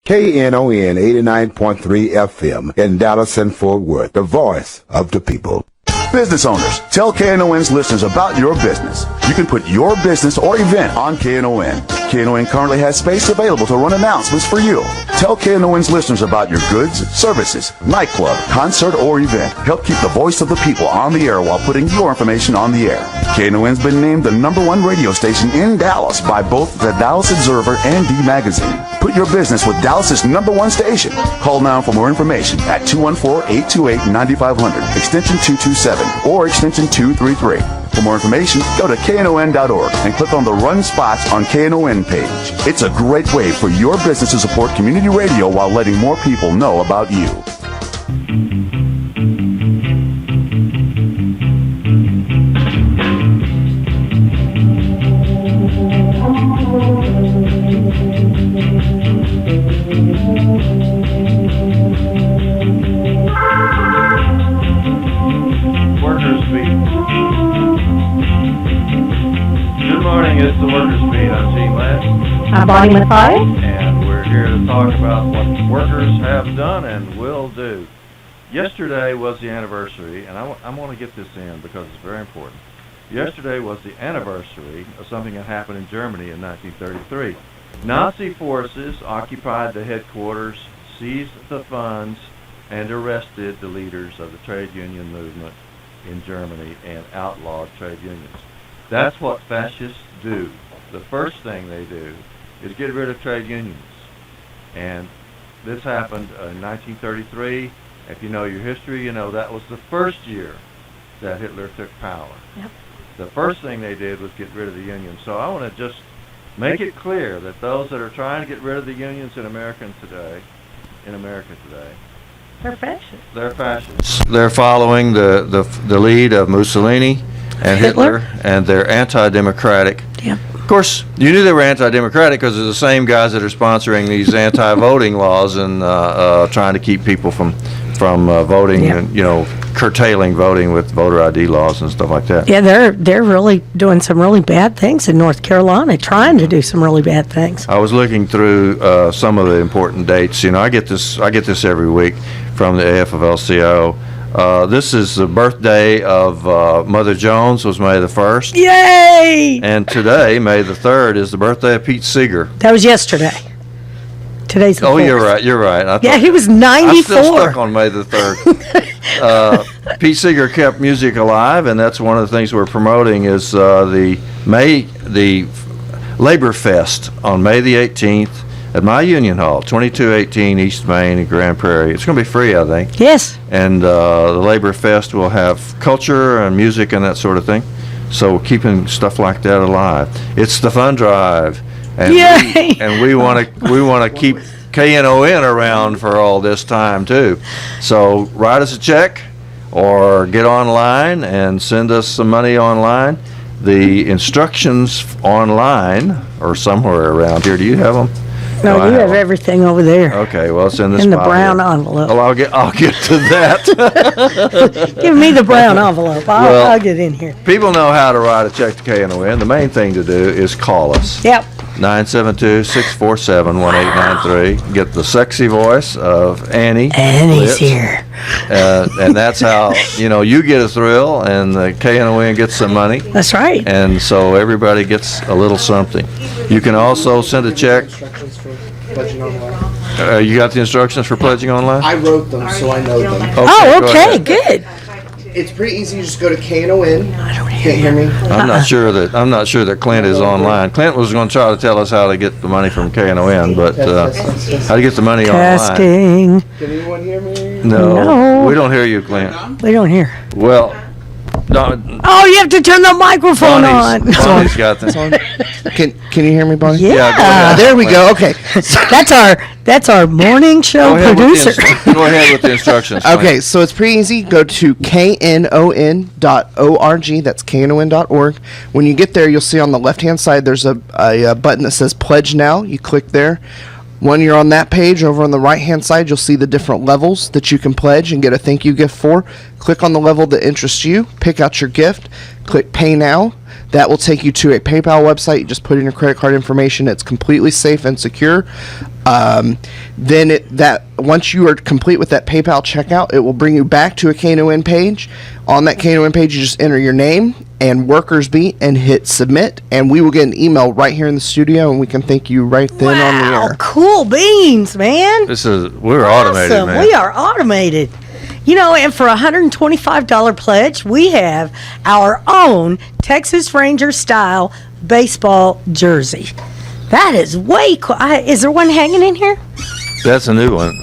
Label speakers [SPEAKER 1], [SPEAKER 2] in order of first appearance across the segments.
[SPEAKER 1] Knon 89.3 FM in Dallas and Fort Worth, the voice of the people.
[SPEAKER 2] Business owners, tell KNON's listeners about your business. You can put your business or event on KNON. KNON currently has space available to run announcements for you. Tell KNON's listeners about your goods, services, nightclub, concert, or event. Help keep the voice of the people on the air while putting your information on the air. KNON's been named the #1 radio station in Dallas by both the Dallas Observer and D Magazine. Put your business with Dallas's #1 station. Call now for more information at 214-828-9500, extension 227, or extension 233. For more information, go to knon.org and click on the Run Spots on KNON page. It's a great way for your business to support community radio while letting more people know about you.
[SPEAKER 3] It's the Workers' Beat. I'm Gene Lantz.
[SPEAKER 4] I'm Mathias.
[SPEAKER 3] And we're here to talk about what workers have done and will do. Yesterday was the anniversary, and I want to get this in because it's very important. Yesterday was the anniversary of something that happened in Germany in 1933. Nazi forces occupied the headquarters, seized the funds, and arrested the leaders of the trade union movement in Germany and outlawed trade unions. That's what fascists do. The first thing they do is get rid of trade unions. And this happened in 1933. If you know your history, you know that was the first year that Hitler took power.
[SPEAKER 4] Yep.
[SPEAKER 3] The first thing they did was get rid of the unions. So I want to just make it clear that those that are trying to get rid of the unions in America today,
[SPEAKER 4] they're fascists.
[SPEAKER 3] They're fascists. They're following the lead of Mussolini and Hitler, and they're anti-democratic.
[SPEAKER 4] Yeah.
[SPEAKER 3] Of course, you knew they were anti-democratic because they're the same guys that are sponsoring these anti-voting laws and trying to keep people from voting, and curtailing voting with voter ID laws and stuff like that.
[SPEAKER 4] Yeah, they're really doing some really bad things in North Carolina, trying to do some really bad things.
[SPEAKER 3] I was looking through some of the important dates. I get this every week from the AFL-CIO. This is the birthday of Mother Jones, was May the 1st.
[SPEAKER 4] Yay!
[SPEAKER 3] And today, May the 3rd, is the birthday of Pete Seeger.
[SPEAKER 4] That was yesterday. Today's the 4th.
[SPEAKER 3] You're right.
[SPEAKER 4] Yeah, he was 94.
[SPEAKER 3] I'm still stuck on May the 3rd. Pete Seeger kept music alive, and that's one of the things we're promoting is the Labor Fest on May the 18th. At my Union Hall, 2218 East Main in Grand Prairie. It's going to be free, I think.
[SPEAKER 4] Yes.
[SPEAKER 3] And the Labor Fest will have culture and music and that sort of thing. So we're keeping stuff like that alive. It's the fun drive, and we want to keep KNON around for all this time too. So write us a check or get online and send us some money online. The instructions online or somewhere around here. Do you have them?
[SPEAKER 4] No, you have everything over there.
[SPEAKER 3] Okay, well, it's in this
[SPEAKER 4] in the
[SPEAKER 3] file
[SPEAKER 4] brown
[SPEAKER 3] here.
[SPEAKER 4] envelope.
[SPEAKER 3] Well, I'll get to that.
[SPEAKER 4] Give me the brown envelope. I'll get in here.
[SPEAKER 3] People know how to write a check to KNON. The main thing to do is call us.
[SPEAKER 4] Yep.
[SPEAKER 3] 972-647-1893. Get the sexy voice of Annie.
[SPEAKER 4] Annie's
[SPEAKER 3] Litz.
[SPEAKER 4] here.
[SPEAKER 3] And that's how, you get a thrill and the KNON gets some money.
[SPEAKER 4] That's right.
[SPEAKER 3] And so everybody gets a little something. You can also send a check.
[SPEAKER 5] Pledging online.
[SPEAKER 3] You got the instructions for pledging online?
[SPEAKER 5] I wrote them, so I know them.
[SPEAKER 4] Okay, good.
[SPEAKER 5] It's pretty easy. You just go to KNON. Can't hear me?
[SPEAKER 3] I'm not sure that Clint is online. Clint was going to try to tell us how to get the money from KNON, but how to get the money online.
[SPEAKER 4] Testing.
[SPEAKER 5] Can anyone hear me?
[SPEAKER 3] No, we don't hear you, Clint.
[SPEAKER 4] We don't hear.
[SPEAKER 3] Well,
[SPEAKER 4] oh, you have to turn the microphone on.
[SPEAKER 3] Bonnie's got them.
[SPEAKER 5] Can you hear me, Bonnie?
[SPEAKER 4] Yeah.
[SPEAKER 5] There we go. Okay.
[SPEAKER 4] That's our morning show producer.
[SPEAKER 3] Go ahead with the instructions.
[SPEAKER 5] Okay, so it's pretty easy. Go to knon.org. That's knon.org. When you get there, you'll see on the left-hand side there's a button that says Pledge Now. You click there.
[SPEAKER 6] When you're on that page, over on the right-hand side, you'll see the different levels that you can pledge and get a thank you gift for. Click on the level that interests you, pick out your gift, click Pay Now. That will take you to a PayPal website. You just put in your credit card information. It's completely safe and secure. Once you are complete with that PayPal checkout, it will bring you back to a Knon page. On that Knon page, you just enter your name and Workers Beat and hit submit, and we will get an email right here in the studio, and we can thank you right then on the air.
[SPEAKER 4] Cool beans, man.
[SPEAKER 3] We're automated,
[SPEAKER 4] Awesome.
[SPEAKER 3] man.
[SPEAKER 4] We are automated. You know, and for a $125 pledge, we have our own Texas Ranger style baseball jersey. That is way cool. Is there one hanging in here?
[SPEAKER 3] That's a new one.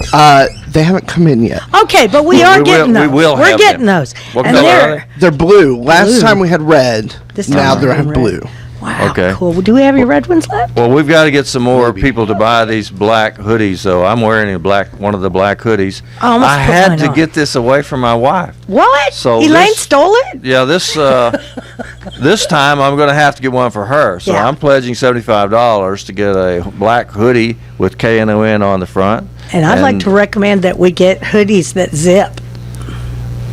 [SPEAKER 6] They haven't come in yet.
[SPEAKER 4] Okay, but we are getting those. We're getting those.
[SPEAKER 3] What
[SPEAKER 4] And
[SPEAKER 3] color are
[SPEAKER 6] They're blue. Last
[SPEAKER 4] Blue.
[SPEAKER 6] time we had red.
[SPEAKER 4] This time
[SPEAKER 6] Now
[SPEAKER 4] we're
[SPEAKER 6] they're
[SPEAKER 4] having
[SPEAKER 6] blue.
[SPEAKER 4] red. Wow,
[SPEAKER 3] Okay.
[SPEAKER 4] cool. Do we have your red ones left?
[SPEAKER 3] Well, we've got to get some more people to buy these black hoodies, though. I'm wearing one of the black hoodies.
[SPEAKER 4] I almost
[SPEAKER 3] I
[SPEAKER 4] put
[SPEAKER 3] had
[SPEAKER 4] mine
[SPEAKER 3] to
[SPEAKER 4] on.
[SPEAKER 3] get this away from my wife.
[SPEAKER 4] What?
[SPEAKER 3] So
[SPEAKER 4] Elaine
[SPEAKER 3] this-
[SPEAKER 4] stole it?
[SPEAKER 3] Yeah, this time I'm going to have to get one for her. So
[SPEAKER 4] Yeah.
[SPEAKER 3] I'm pledging $75 to get a black hoodie with KNON on the front.
[SPEAKER 4] And I'd like to recommend that we get hoodies that zip.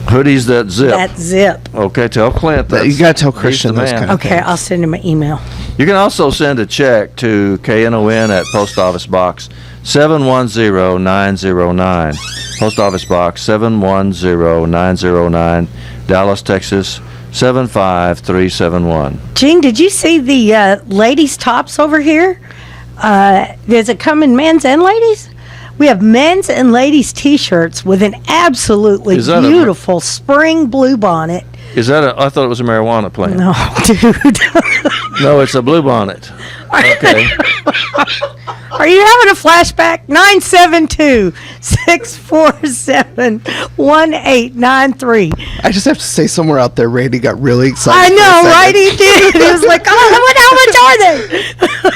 [SPEAKER 3] Hoodies that zip.
[SPEAKER 4] That zip.
[SPEAKER 3] Okay, tell Clint that.
[SPEAKER 6] You gotta tell
[SPEAKER 3] he's
[SPEAKER 6] Christian
[SPEAKER 3] the
[SPEAKER 6] those
[SPEAKER 3] man.
[SPEAKER 6] kind of
[SPEAKER 4] Okay, I'll send him an email.
[SPEAKER 3] You can also send a check to KNON at Post Office Box 710909. Post Office Box 710909, Dallas, Texas 75371.
[SPEAKER 4] Gene, did you see the ladies' tops over here? Does it come in men's and ladies? We have men's and ladies' T-shirts with an absolutely
[SPEAKER 3] Is that a-
[SPEAKER 4] beautiful spring blue bonnet.
[SPEAKER 3] Is that I thought it was a marijuana plant.
[SPEAKER 4] No, dude.
[SPEAKER 3] No, it's a blue bonnet. Okay.
[SPEAKER 4] Are you having a flashback? 972-647-1893.
[SPEAKER 6] I just have to say, somewhere out there, Randy got really excited.
[SPEAKER 4] I
[SPEAKER 6] for a
[SPEAKER 4] know,
[SPEAKER 6] second.
[SPEAKER 4] right? He did. He was like, oh, how much are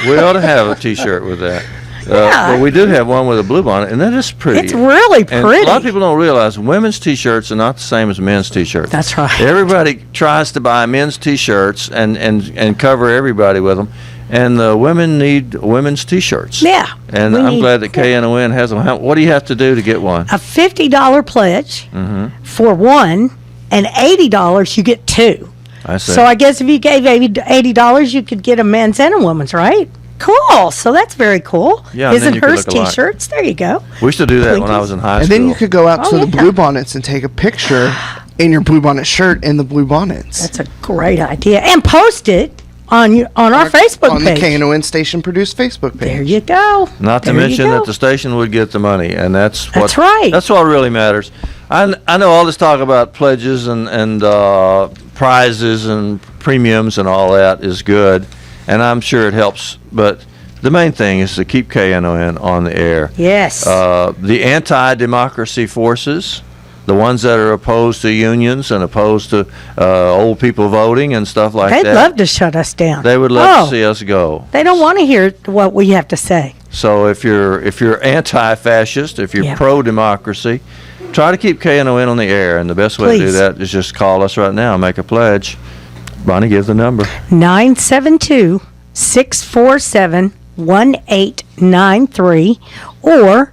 [SPEAKER 4] they?
[SPEAKER 3] We ought to have a T-shirt with that.
[SPEAKER 4] Yeah.
[SPEAKER 3] Well, we do have one with a blue bonnet, and that is pretty.
[SPEAKER 4] It's really
[SPEAKER 3] And
[SPEAKER 4] pretty.
[SPEAKER 3] a lot of people don't realize women's T-shirts are not the same as men's T-shirts.
[SPEAKER 4] That's right.
[SPEAKER 3] Everybody tries to buy men's T-shirts and cover everybody with them, and the women need women's T-shirts.
[SPEAKER 4] Yeah.
[SPEAKER 3] And
[SPEAKER 4] we
[SPEAKER 3] I'm
[SPEAKER 4] need-
[SPEAKER 3] glad that KNON has them. What do you have to do to get one?
[SPEAKER 4] A $50 pledge
[SPEAKER 3] Mm-hmm.
[SPEAKER 4] for one, and $80 you get two.
[SPEAKER 3] I see.
[SPEAKER 4] So I guess if you gave $80, you could get a men's and a woman's, right? Cool. So that's very cool.
[SPEAKER 3] Yeah, and then
[SPEAKER 4] Isn't
[SPEAKER 3] you could
[SPEAKER 4] hers
[SPEAKER 3] look alike.
[SPEAKER 4] T-shirts? There you go.
[SPEAKER 3] We used to do that when I was in high
[SPEAKER 6] And
[SPEAKER 3] school.
[SPEAKER 6] then you could go out
[SPEAKER 4] Oh,
[SPEAKER 6] to the
[SPEAKER 4] yeah.
[SPEAKER 6] blue bonnets and take a picture in your blue bonnet shirt in the blue bonnets.
[SPEAKER 4] That's a great idea. And post it on our Facebook
[SPEAKER 6] on
[SPEAKER 4] page.
[SPEAKER 6] the KNON Station Produced Facebook page.
[SPEAKER 4] There you go.
[SPEAKER 3] Not to
[SPEAKER 4] There you
[SPEAKER 3] mention
[SPEAKER 4] go.
[SPEAKER 3] that the station would get the money, and that's
[SPEAKER 4] right.
[SPEAKER 3] That's what really matters. I know all this talk about pledges and prizes and premiums and all that is good, and I'm sure it helps. But the main thing is to keep KNON on the air.
[SPEAKER 4] Yes.
[SPEAKER 3] The anti-democracy forces, the ones that are opposed to unions and opposed to old people voting and stuff like
[SPEAKER 4] They'd
[SPEAKER 3] that,
[SPEAKER 4] love to shut us down.
[SPEAKER 3] they would love to see us go.
[SPEAKER 4] They don't want to hear what we have to say.
[SPEAKER 3] So if you're anti-fascist, if you're
[SPEAKER 4] Yeah.
[SPEAKER 3] pro-democracy, try to keep KNON on the air. And the best way to do
[SPEAKER 4] Please.
[SPEAKER 3] that is just call us right now and make a pledge. Bonnie, give the number.
[SPEAKER 4] 972-647-1893 or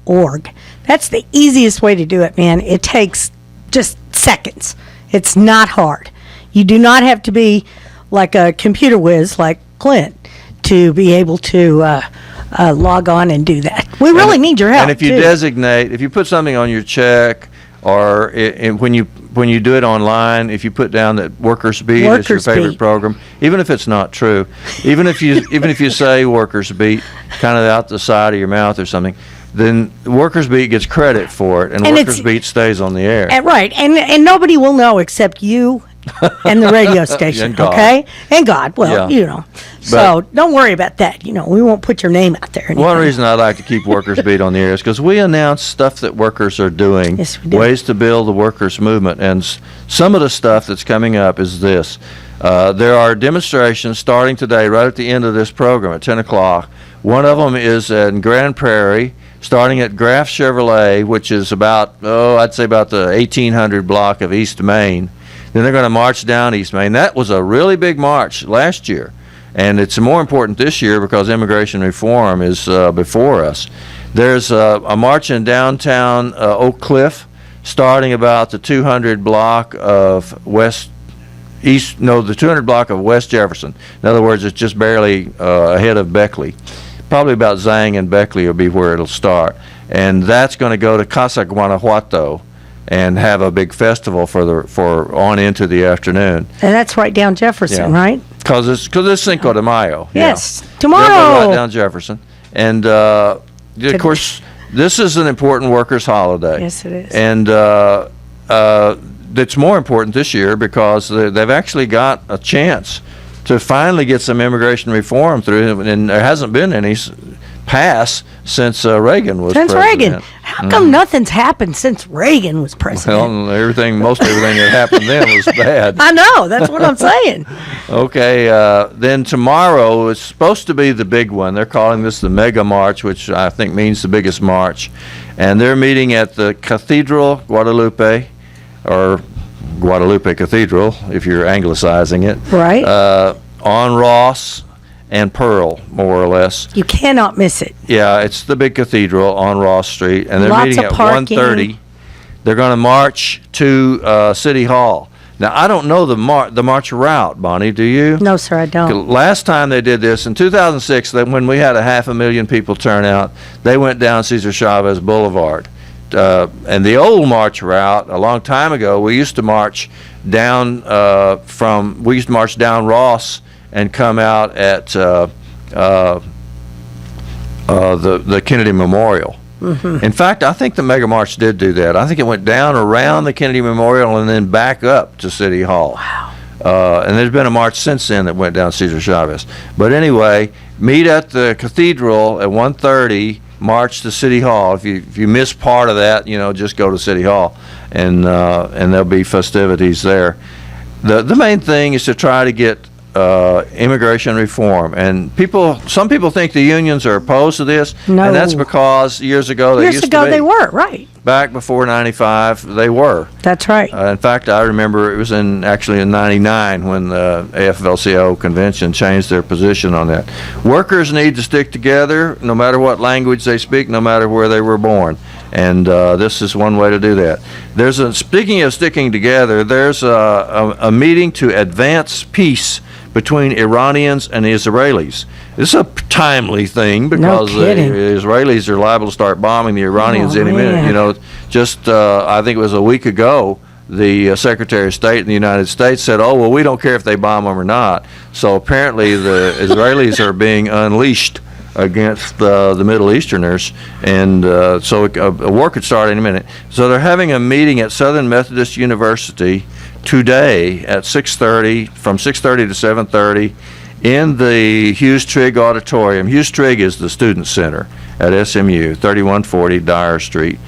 [SPEAKER 4] knon.org. That's the easiest way to do it, man. It takes just seconds. It's not hard. You do not have to be like a computer whiz like Clint to be able to log on and do that. We really need your help.
[SPEAKER 3] And if you
[SPEAKER 4] too.
[SPEAKER 3] if you put something on your check, or when you do it online, if you put down that Workers Beat is your
[SPEAKER 4] Workers
[SPEAKER 3] favorite
[SPEAKER 4] Beat.
[SPEAKER 3] program, even if it's not true, even if you say Workers Beat kind of out the side of your mouth or something, then Workers Beat gets credit for it, and
[SPEAKER 4] And
[SPEAKER 3] Workers
[SPEAKER 4] it's-
[SPEAKER 3] Beat stays on the air.
[SPEAKER 4] Right, and nobody will know except you and the radio station,
[SPEAKER 3] And God.
[SPEAKER 4] okay? And God, well,
[SPEAKER 3] Yeah.
[SPEAKER 4] So don't worry about that. We won't put your name out there. or
[SPEAKER 3] One
[SPEAKER 4] anything.
[SPEAKER 3] reason I like to keep Workers Beat on the air is because we announce stuff that workers are doing,
[SPEAKER 4] Yes, we do.
[SPEAKER 3] ways to build the workers' movement. And some of the stuff that's coming up is this. There are demonstrations starting today, right at the end of this program at 10 o'clock. One of them is in Grand Prairie, starting at Graff Chevrolet, which is about, I'd say about the 1800 block of East Main. Then they're going to march down East Main. That was a really big march last year. And it's more important this year because immigration reform is before us. There's a march in downtown Oak Cliff, starting about the 200 block of the 200 block of West Jefferson. In other words, it's just barely ahead of Beckley. Probably about Zang and Beckley will be where it'll start. And that's going to go to Casa Guanajuato and have a big festival for on into the afternoon.
[SPEAKER 4] And that's right down Jefferson, right?
[SPEAKER 3] Because it's Cinco de Mayo.
[SPEAKER 4] Yes,
[SPEAKER 3] Yeah.
[SPEAKER 4] tomorrow.
[SPEAKER 3] Right down Jefferson. And, of course, this is an important workers' holiday.
[SPEAKER 4] Yes, it is.
[SPEAKER 3] And it's more important this year because they've actually got a chance to finally get some immigration reform through, and there hasn't been any pass since Reagan was president.
[SPEAKER 4] Reagan. How come nothing's happened since Reagan was president?
[SPEAKER 3] Well, most everything that happened then was bad.
[SPEAKER 4] I know. That's what I'm saying.
[SPEAKER 3] Okay, then tomorrow is supposed to be the big one. They're calling this the Mega March, which I think means the biggest march. And they're meeting at the Cathedral Guadalupe, or Guadalupe Cathedral, if you're anglicizing it.
[SPEAKER 4] Right.
[SPEAKER 3] On Ross and Pearl, more or less.
[SPEAKER 4] You cannot miss it.
[SPEAKER 3] Yeah, it's the big cathedral on Ross Street, and they're
[SPEAKER 4] Lots
[SPEAKER 3] meeting
[SPEAKER 4] of
[SPEAKER 3] at
[SPEAKER 4] parking.
[SPEAKER 3] 1:30. They're going to march to City Hall. Now, I don't know the march route, Bonnie. Do you?
[SPEAKER 4] No, sir, I don't.
[SPEAKER 3] Last time they did this, in 2006, when we had 500,000 people turn out, they went down Cesar Chavez Boulevard. And the old march route, a long time ago, we used to march down down Ross and come out at the Kennedy Memorial. Mm-hmm. In fact, I think the Mega March did do that. I think it went down around the Kennedy Memorial and then back up to City Hall.
[SPEAKER 4] Wow.
[SPEAKER 3] And there's been a march since then that went down Cesar Chavez. But anyway, meet at the cathedral at 1:30. March to City Hall. If you miss part of that, just go to City Hall, and there'll be festivities there. The main thing is to try to get immigration reform, and some people think the unions are opposed to this,
[SPEAKER 4] No.
[SPEAKER 3] and that's because years ago they
[SPEAKER 4] were, right.
[SPEAKER 3] Back before 95, they were.
[SPEAKER 4] That's right.
[SPEAKER 3] In fact, I remember it was actually in 99 when the AFL-CIO convention changed their position on that. Workers need to stick together no matter what language they speak, no matter where they were born. And this is one way to do that. Speaking of sticking together, there's a meeting to advance peace between Iranians and Israelis. This is a timely thing because the Israelis are liable to start bombing the Iranians any minute. I think it was a week ago, the Secretary of State in the United States said, we don't care if they bomb them or not. So apparently the Israelis are being unleashed against the Middle Easterners, and so a war could start any minute. So they're having a meeting at Southern Methodist University today at 6:30, from 6:30 to 7:30, in the Hughes Trigg Auditorium. Hughes Trigg is the student center at SMU, 3140 Dyer Street.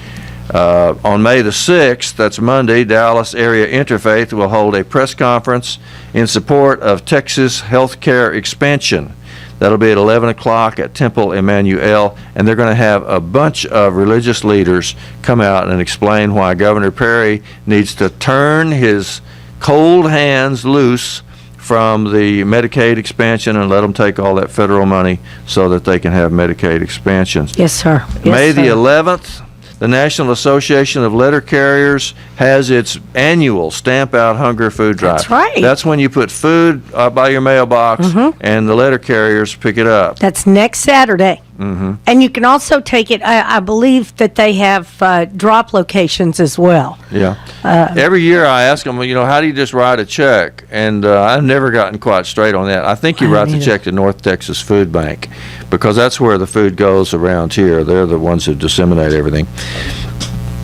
[SPEAKER 3] On May the 6th, that's Monday, Dallas Area Interfaith will hold a press conference in support of Texas healthcare expansion. That'll be at 11 o'clock at Temple Emmanuel, and they're going to have a bunch of religious leaders come out and explain why Governor Perry needs to turn his cold hands loose from the Medicaid expansion and let them take all that federal money so that they can have Medicaid expansions.
[SPEAKER 4] Yes, sir.
[SPEAKER 3] May the 11th, the National Association of Letter Carriers has its annual Stamp Out Hunger Food Drive.
[SPEAKER 4] That's right.
[SPEAKER 3] That's when you put food by your mailbox, and the letter carriers pick it up.
[SPEAKER 4] That's next Saturday. Mm-hmm. And you can also take it, I believe that they have drop locations as well.
[SPEAKER 3] Yeah. Every year I ask them, how do you just write a check? And I've never gotten quite straight on that. I think you write the check to North Texas Food Bank, because that's where the food goes around here. They're the ones who disseminate everything.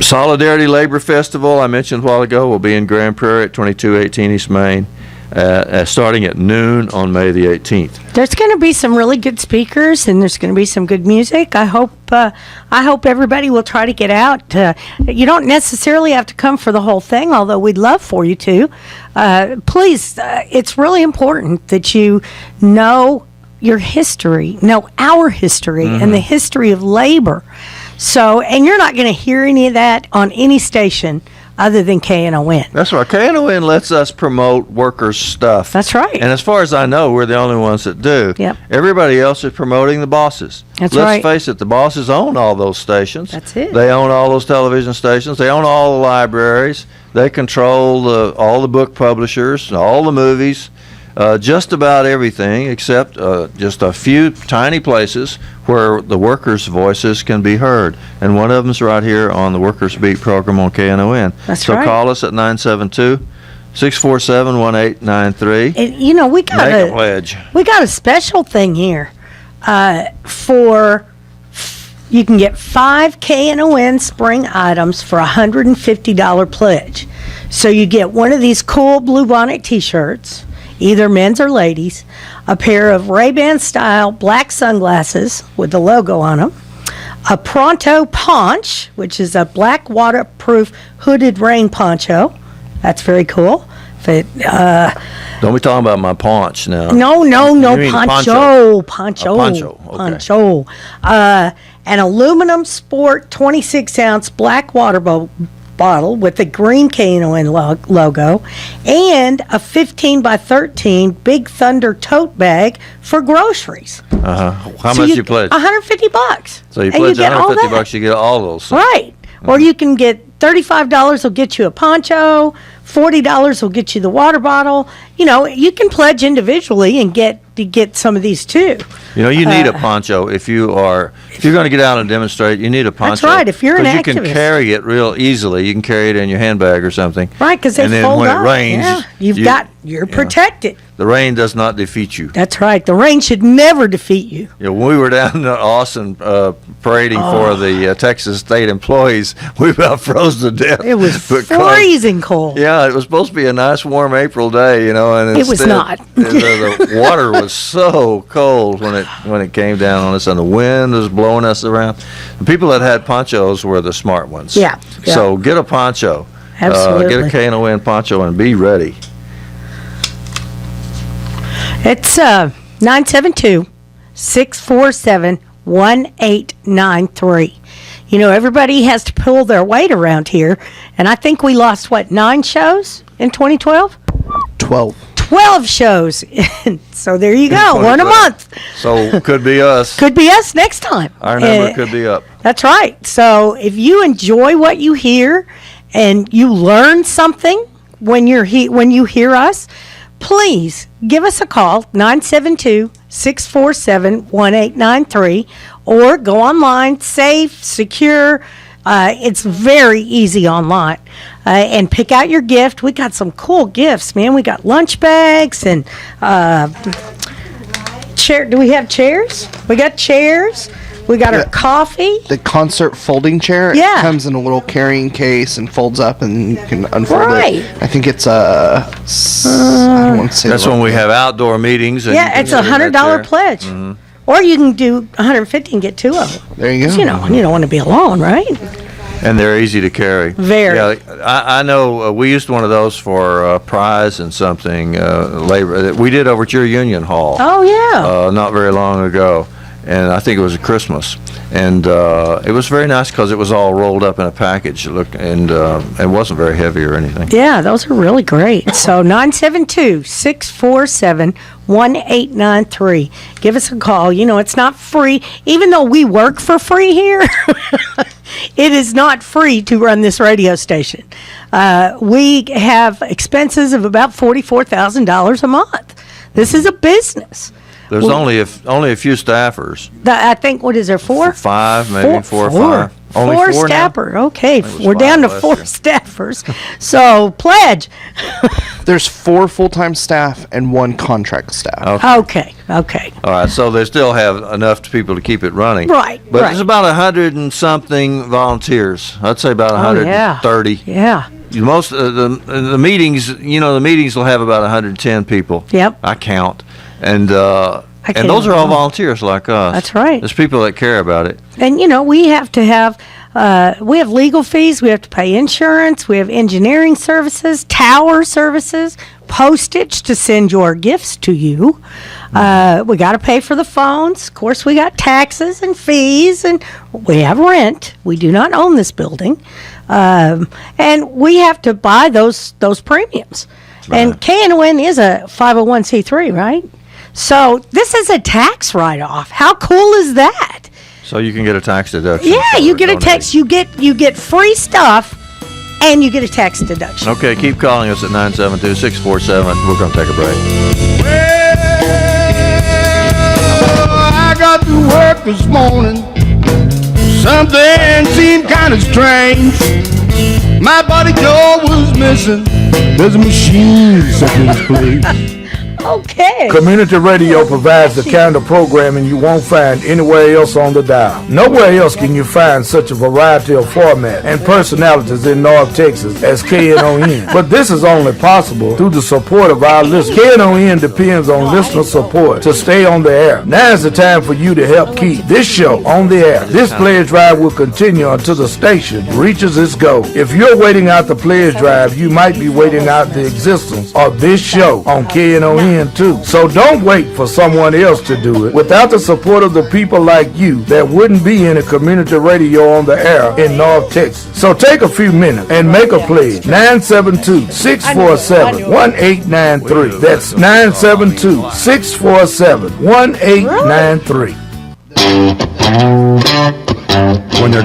[SPEAKER 3] Solidarity Labor Festival, I mentioned a while ago, will be in Grand Prairie at 2218 East Main, starting at noon on May the 18th.
[SPEAKER 4] There's going to be some really good speakers, and there's going to be some good music. I hope everybody will try to get out. You don't necessarily have to come for the whole thing, although we'd love for you to. Please, it's really important that you know your history, know our history, and the history of labor. So, and you're not going to hear any of that on any station other than KNON.
[SPEAKER 3] That's right. KNON lets us promote workers' stuff.
[SPEAKER 4] That's right.
[SPEAKER 3] And as far as I know, we're the only ones that do.
[SPEAKER 4] Yep.
[SPEAKER 3] Everybody else is promoting the bosses.
[SPEAKER 4] That's
[SPEAKER 3] Let's
[SPEAKER 4] right.
[SPEAKER 3] face it, the bosses own all those stations.
[SPEAKER 4] That's it.
[SPEAKER 3] They own all those television stations. They own all the libraries. They control all the book publishers, all the movies, just about everything except just a few tiny places where the workers' voices can be heard. And one of them's right here on the Workers Beat program on KNON.
[SPEAKER 4] That's
[SPEAKER 3] so
[SPEAKER 4] right.
[SPEAKER 3] call us at 972-647-1893.
[SPEAKER 4] And, you know, we got
[SPEAKER 3] Make a pledge.
[SPEAKER 4] We got a special thing here you can get 5 KNON spring items for $150 pledge. So you get one of these cool Bluebonnet t-shirts, either men's or ladies, a pair of Ray-Ban style black sunglasses with the logo on them, a Pronto poncho, which is a black waterproof hooded rain poncho. That's very cool. Don't
[SPEAKER 3] be talking about my paunch now.
[SPEAKER 4] No,
[SPEAKER 3] You mean
[SPEAKER 4] poncho.
[SPEAKER 3] Poncho, okay.
[SPEAKER 4] Poncho. An aluminum sport 26-ounce black water bottle with the green KNON logo, and a 15 by 13 Big Thunder tote bag for groceries.
[SPEAKER 3] How much you pledge?
[SPEAKER 4] $150.
[SPEAKER 3] So you
[SPEAKER 4] And
[SPEAKER 3] pledge
[SPEAKER 4] get all
[SPEAKER 3] $150,
[SPEAKER 4] that.
[SPEAKER 3] you get all those.
[SPEAKER 4] Right. Or you can get $35 will get you a poncho, $40 will get you the water bottle. You know, you can pledge individually and get some of these too.
[SPEAKER 3] You know, you need a poncho if you're going to get out and demonstrate. You need a poncho.
[SPEAKER 4] That's right, if you're an
[SPEAKER 3] 'cause you can
[SPEAKER 4] activist.
[SPEAKER 3] carry it real easily. You can carry it in your handbag or something.
[SPEAKER 4] Right, because they
[SPEAKER 3] And then
[SPEAKER 4] fold
[SPEAKER 3] when
[SPEAKER 4] up.
[SPEAKER 3] it rains,
[SPEAKER 4] Yeah. You're protected.
[SPEAKER 3] The rain does not defeat you.
[SPEAKER 4] That's right. The rain should never defeat you.
[SPEAKER 3] You know, when we were down in Austin parading for the Texas state employees, we about froze to death.
[SPEAKER 4] It was
[SPEAKER 3] Because-
[SPEAKER 4] freezing cold.
[SPEAKER 3] Yeah, it was supposed to be a nice warm April day, you know, and
[SPEAKER 4] It was
[SPEAKER 3] instead,
[SPEAKER 4] not.
[SPEAKER 3] the water was so cold when it came down on us, and the wind was blowing us around. The people that had ponchos were the smart ones.
[SPEAKER 4] Yeah, yeah.
[SPEAKER 3] So get a poncho.
[SPEAKER 4] Absolutely.
[SPEAKER 3] Get a KNON poncho and be ready.
[SPEAKER 4] It's 972-647-1893. You know, everybody has to pull their weight around here, and I think we lost, 9 shows in 2012?
[SPEAKER 6] 12.
[SPEAKER 4] 12 shows. So there you go, one a month.
[SPEAKER 3] So could be us.
[SPEAKER 4] Could be us next time.
[SPEAKER 3] Our number could be up.
[SPEAKER 4] That's right. So if you enjoy what you hear and you learn something when you hear us, please give us a call, 972-647-1893, or go online, safe, secure. It's very easy online. And pick out your gift. We got some cool gifts, man. We got lunch bags and chair. Do we have chairs? We got chairs. We got our coffee.
[SPEAKER 6] The concert folding chair.
[SPEAKER 4] Yeah.
[SPEAKER 6] It comes in a little carrying case and folds up, and you can unfold
[SPEAKER 4] Right.
[SPEAKER 6] it. I think it's I don't want to say
[SPEAKER 3] That's
[SPEAKER 6] the
[SPEAKER 3] when
[SPEAKER 6] wrong
[SPEAKER 3] we
[SPEAKER 6] thing.
[SPEAKER 3] have outdoor meetings. And you
[SPEAKER 4] Yeah,
[SPEAKER 3] can
[SPEAKER 4] it's a
[SPEAKER 3] sit in that
[SPEAKER 4] $100
[SPEAKER 3] chair.
[SPEAKER 4] pledge. Or you can do 150 and get 2 of them.
[SPEAKER 6] There you go.
[SPEAKER 4] 'Cause, you know, you don't want to be alone, right?
[SPEAKER 3] And they're easy to carry.
[SPEAKER 4] Very.
[SPEAKER 3] Yeah, I know we used one of those for prize and something, labor. We did over at your Union Hall.
[SPEAKER 4] Oh, yeah.
[SPEAKER 3] Not very long ago. And I think it was at Christmas. And it was very nice because it was all rolled up in a package. And it wasn't very heavy or anything.
[SPEAKER 4] Yeah, those are really great. So 972-647-1893. Give us a call. You know, it's not free. Even though we work for free here, it is not free to run this radio station. We have expenses of about $44,000 a month. This is a business.
[SPEAKER 3] There's only a few staffers.
[SPEAKER 4] I think, what is there, 4?
[SPEAKER 3] 5, maybe 4 or 5. Only
[SPEAKER 4] 4
[SPEAKER 3] 4 now?
[SPEAKER 4] staffer. Okay,
[SPEAKER 3] was
[SPEAKER 4] we're down to
[SPEAKER 3] 5 last
[SPEAKER 4] 4
[SPEAKER 3] year.
[SPEAKER 4] staffers. So pledge.
[SPEAKER 6] There's 4 full-time staff and 1 contract staff.
[SPEAKER 3] Okay.
[SPEAKER 4] Okay.
[SPEAKER 3] All right, so they still have enough people to keep it running.
[SPEAKER 4] Right,
[SPEAKER 3] But
[SPEAKER 4] right.
[SPEAKER 3] there's about 100 and something volunteers. I'd say about
[SPEAKER 4] Oh, yeah.
[SPEAKER 3] 130.
[SPEAKER 4] Yeah.
[SPEAKER 3] Most of the meetings, the meetings will have about 110 people.
[SPEAKER 4] Yep.
[SPEAKER 3] I count. And
[SPEAKER 4] can't
[SPEAKER 3] those are all
[SPEAKER 4] even count.
[SPEAKER 3] volunteers like us.
[SPEAKER 4] That's right.
[SPEAKER 3] There's people that care about it.
[SPEAKER 4] And, we have to have We have legal fees. We have to pay insurance. We have engineering services, tower services, postage to send your gifts to you. We got to pay for the phones. Of course, we got taxes and fees, and we have rent. We do not own this building, and we have to buy those premiums. Right. And KNON is a 501c3, right? So this is a tax write-off. How cool is that?
[SPEAKER 3] So you can get a tax deduction.
[SPEAKER 4] Yeah, you get a tax. You get free stuff, and you get a tax deduction.
[SPEAKER 3] Okay, keep calling us at 972-647. We're going to take a break.
[SPEAKER 7] Well, I got to work this morning. Something seemed kind of strange. My buddy Joe was missing. There's a machine set in his place.
[SPEAKER 4] Okay.
[SPEAKER 8] Community radio provides the kind of programming you won't find anywhere else on the dial. Nowhere else can you find such a variety of formats and personalities in North Texas as KNON. But this is only possible through the support of our listeners. KNON depends on listener support to stay on the air. Now is the time for you to help keep this show on the air. This pledge drive will continue until the station reaches its goal. If you're waiting out the pledge drive, you might be waiting out the existence of this show on KNON too. So don't wait for someone else to do it. Without the support of the people like you, there wouldn't be any community radio on the air in North Texas. So take a few minutes and make a pledge. 972-647-1893. That's 972-647-1893.
[SPEAKER 9] When they're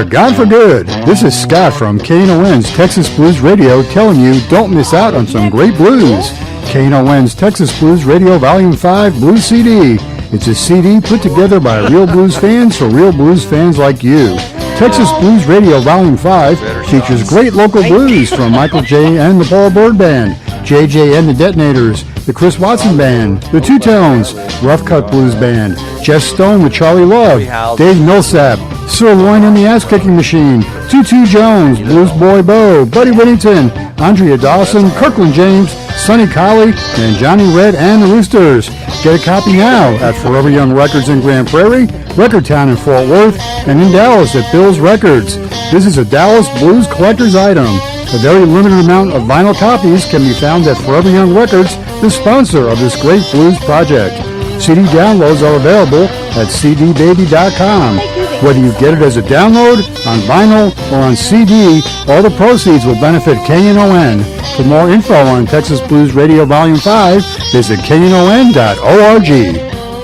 [SPEAKER 9] gone for good. This is Scott from KNON's Texas Blues Radio telling you don't miss out on some great blues. KNON's Texas Blues Radio Volume 5 Blues CD. It's a CD put together by real blues fans for real blues fans like you. Texas Blues Radio Volume 5 features great local blues from Michael J. and the Paul Bird Band, JJ and the Detonators, the Chris Watson Band, the Two Tones, Rough Cut Blues Band, Jeff Stone with Charlie Love, Dave Millsap, Sirloin and the Ass Kicking Machine, Tutu Jones, Blues Boy Bo, Buddy Whittington, Andrea Dawson, Kirkland James, Sonny Colley, and Johnny Red and the Roosters. Get a copy now at Forever Young Records in Grand Prairie, Record Town in Fort Worth, and in Dallas at Bill's Records. This is a Dallas Blues collector's item. A very limited amount of vinyl copies can be found at Forever Young Records, the sponsor of this great blues project. CD downloads are available at cdbaby.com. Whether you get it as a download, on vinyl, or on CD, all the proceeds will benefit KNON. For more info on Texas Blues Radio Volume 5, visit knon.org.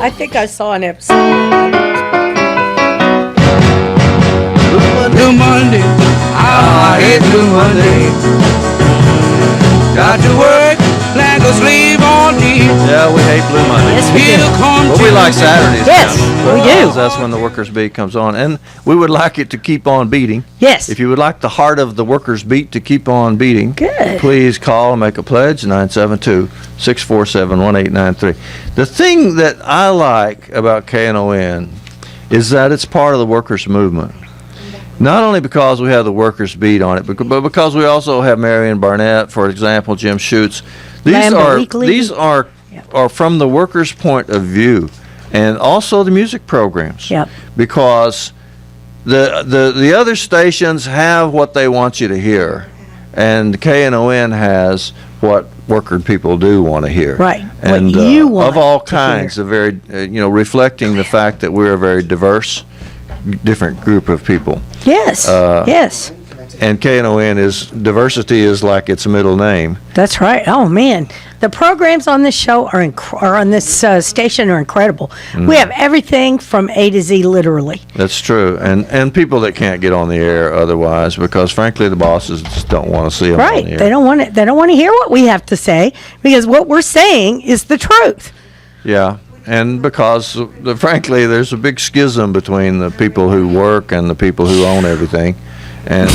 [SPEAKER 4] I think I saw an episode.
[SPEAKER 7] Blue Monday, I hate Blue Monday. Got to work like a slave all day.
[SPEAKER 3] Yeah, we hate Blue Monday.
[SPEAKER 4] Yes, we do.
[SPEAKER 3] But we like Saturdays.
[SPEAKER 4] Yes, we do.
[SPEAKER 3] That's when the Workers' Beat comes on. And we would like it to keep on beating.
[SPEAKER 4] Yes.
[SPEAKER 3] If you would like the heart of the Workers' Beat to keep on beating,
[SPEAKER 4] good,
[SPEAKER 3] please call and make a pledge, 972-647-1893. The thing that I like about KNON is that it's part of the workers' movement. Not only because we have the Workers' Beat on it, but because we also have Marion Barnett, for example, Jim Schutz. These are from the workers' point of view, and also the music programs.
[SPEAKER 4] Yep.
[SPEAKER 3] Because the other stations have what they want you to hear, and KNON has what worker people do want to hear.
[SPEAKER 4] Right.
[SPEAKER 3] And
[SPEAKER 4] what you want
[SPEAKER 3] of all kinds, of very reflecting the fact that we're a very diverse, different group of people.
[SPEAKER 4] Yes. Yes.
[SPEAKER 3] And KNON diversity is like its middle name.
[SPEAKER 4] That's right. Oh man, the programs on this show are on this station are incredible. We have everything from A to Z, literally.
[SPEAKER 3] That's true, and people that can't get on the air otherwise, because frankly the bosses just don't want to see them
[SPEAKER 4] right.
[SPEAKER 3] on the air.
[SPEAKER 4] They don't want it. They don't want to hear what we have to say, because what we're saying is the truth.
[SPEAKER 3] Yeah. And because, frankly, there's a big schism between the people who work and the people who own everything. And,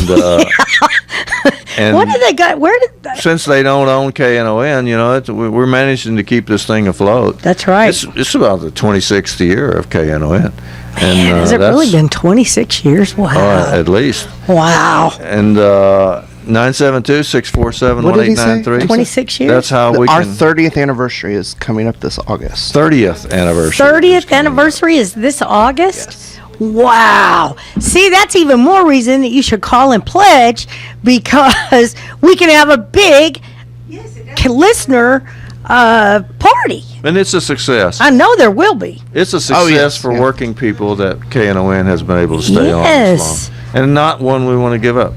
[SPEAKER 3] and
[SPEAKER 4] what do they got? Where did
[SPEAKER 3] since they don't own KNON, we're managing to keep this thing afloat.
[SPEAKER 4] That's right.
[SPEAKER 3] It's about the 26th year of KNON. And
[SPEAKER 4] has it really been 26 years? Wow.
[SPEAKER 3] At least.
[SPEAKER 4] Wow.
[SPEAKER 3] And 972-647-1893.
[SPEAKER 4] 26 years?
[SPEAKER 3] That's how we
[SPEAKER 6] Our
[SPEAKER 3] can...
[SPEAKER 6] 30th anniversary is coming up this August.
[SPEAKER 3] 30th anniversary.
[SPEAKER 4] 30th anniversary is this August?
[SPEAKER 6] Yes.
[SPEAKER 4] Wow. See, that's even more reason that you should call and pledge, because we can have a big listener party.
[SPEAKER 3] And it's a success.
[SPEAKER 4] I know there will be.
[SPEAKER 3] It's a success for working people that KNON has been able to stay on this long. And not one we want to give up.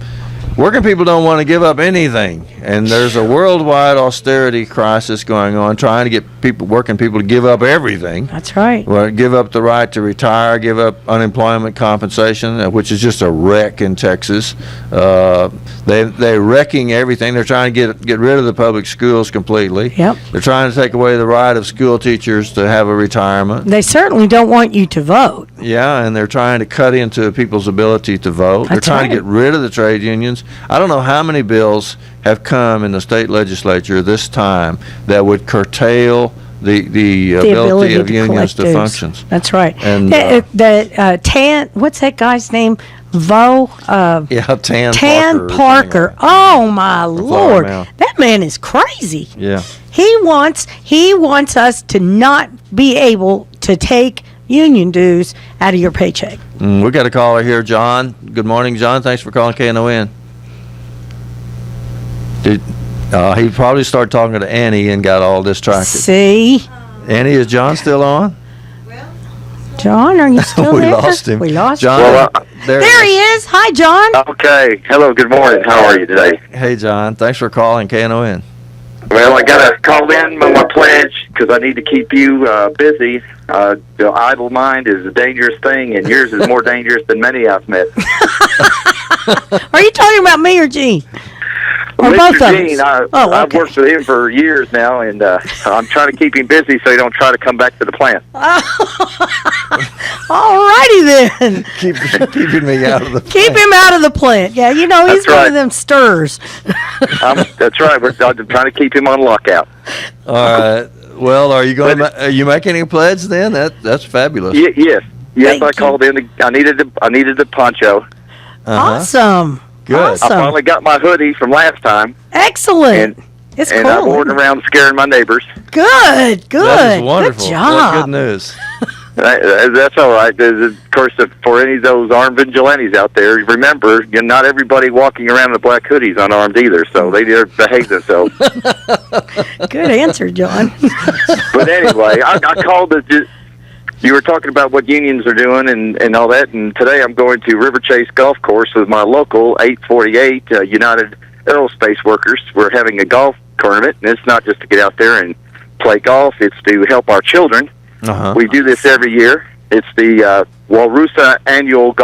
[SPEAKER 3] Working people don't want to give up anything, and there's a worldwide austerity crisis going on, trying to get working people to give up everything.
[SPEAKER 4] That's right.
[SPEAKER 3] Well, give up the right to retire, give up unemployment compensation, which is just a wreck in Texas. They're wrecking everything. They're trying to get rid of the public schools completely.
[SPEAKER 4] Yep.
[SPEAKER 3] They're trying to take away the right of school teachers to have a retirement.
[SPEAKER 4] They certainly don't want you to vote.
[SPEAKER 3] Yeah, and they're trying to cut into people's ability to vote. They're trying to get rid of the trade unions. I don't know how many bills have come in the state legislature this time that would curtail the ability of unions to function.
[SPEAKER 4] That's right.
[SPEAKER 3] And
[SPEAKER 4] what's that guy's name? Tan Parker. Oh my Lord, that man is crazy.
[SPEAKER 3] Yeah.
[SPEAKER 4] He wants us to not be able to take union dues out of your paycheck.
[SPEAKER 3] We got a caller here, John. Good morning, John. Thanks for calling KNON. He probably started talking to Annie and got all distracted.
[SPEAKER 4] See?
[SPEAKER 3] Annie, is John still on?
[SPEAKER 4] John, are you still there?
[SPEAKER 3] We lost him.
[SPEAKER 4] We lost
[SPEAKER 3] John.
[SPEAKER 4] him. There he is. Hi, John.
[SPEAKER 10] Okay. Hello. Good morning. How are you today?
[SPEAKER 3] Hey, John. Thanks for calling KNON.
[SPEAKER 10] Well, I got to call in with my pledge because I need to keep you busy. The idle mind is a dangerous thing, and yours is more dangerous than many I've met.
[SPEAKER 4] Are you talking about me or Gene? Or both of
[SPEAKER 10] Gene,
[SPEAKER 4] us?
[SPEAKER 10] I've worked with him for years now, and I'm trying to keep him busy so he don't try to come back to the plant.
[SPEAKER 4] All righty then.
[SPEAKER 3] Keeping me out of the plant.
[SPEAKER 4] Keep him out of the plant. Yeah, he's
[SPEAKER 10] That's
[SPEAKER 4] one
[SPEAKER 10] right.
[SPEAKER 4] of them stirs.
[SPEAKER 10] That's right. I'm trying to keep him on lockout.
[SPEAKER 3] All right. Well, are you making a pledge then? That's fabulous.
[SPEAKER 10] Yes.
[SPEAKER 4] Thank
[SPEAKER 10] I
[SPEAKER 4] you.
[SPEAKER 10] called in. I needed the poncho.
[SPEAKER 4] Awesome.
[SPEAKER 3] Good.
[SPEAKER 4] Awesome.
[SPEAKER 10] I finally got my hoodie from last time.
[SPEAKER 4] Excellent.
[SPEAKER 10] And
[SPEAKER 4] cool.
[SPEAKER 10] I'm ordering around scaring my neighbors.
[SPEAKER 4] Good.
[SPEAKER 3] That is wonderful.
[SPEAKER 4] Good job.
[SPEAKER 3] What good news.
[SPEAKER 10] That's all right. Of course, for any of those armed vigilantes out there, remember, not everybody walking around with black hoodies unarmed either, so they behave themselves.
[SPEAKER 4] Good answer, John.
[SPEAKER 10] But anyway, I called you were talking about what unions are doing and all that, and today I'm going to River Chase Golf Course with my local 848 United Aerospace Workers. We're having a golf tournament, and it's not just to get out there and play golf, it's to help our children. We do this every year. It's the Walrusa Annual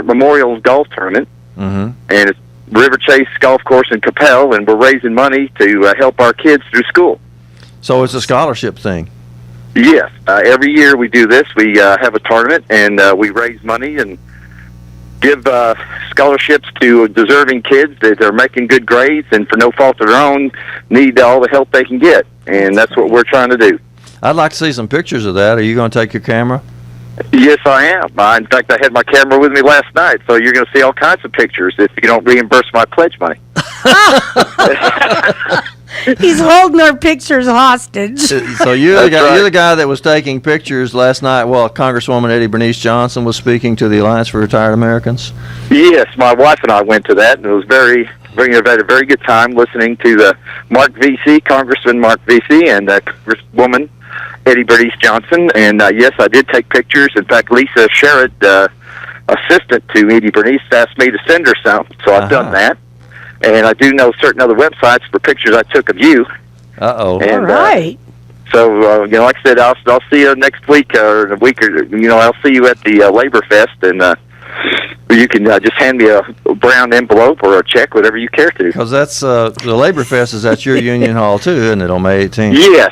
[SPEAKER 10] Memorial Golf Tournament, and it's River Chase Golf Course in Capel, and we're raising money to help our kids through school.
[SPEAKER 3] So it's a scholarship thing.
[SPEAKER 10] Yes. Every year we do this. We have a tournament, and we raise money and give scholarships to deserving kids that are making good grades and for no fault of their own need all the help they can get, and that's what we're trying to do.
[SPEAKER 3] I'd like to see some pictures of that. Are you going to take your camera?
[SPEAKER 10] Yes, I am. In fact, I had my camera with me last night, so you're going to see all kinds of pictures if you don't reimburse my pledge money.
[SPEAKER 4] He's holding our pictures hostage.
[SPEAKER 3] So you're the guy that was taking pictures last night while Congresswoman Eddie Bernice Johnson was speaking to the Alliance for Retired Americans?
[SPEAKER 10] Yes, my wife and I went to that, and it was had a very good time listening to the Congressman Mark Vesey, and Congresswoman Eddie Bernice Johnson. And yes, I did take pictures. In fact, Lisa Sherrod, assistant to Eddie Bernice, asked me to send her some, so I've done that. And I do know certain other websites for pictures I took of you.
[SPEAKER 3] Uh-oh.
[SPEAKER 10] And,
[SPEAKER 4] all right.
[SPEAKER 10] So, like I said, I'll see you next week or in a week, or I'll see you at the Labor Fest, and you can just hand me a brown envelope or a check, whatever you care to.
[SPEAKER 3] Because that's the Labor Fest is at your union hall too, isn't it, on May 18th?
[SPEAKER 10] Yes.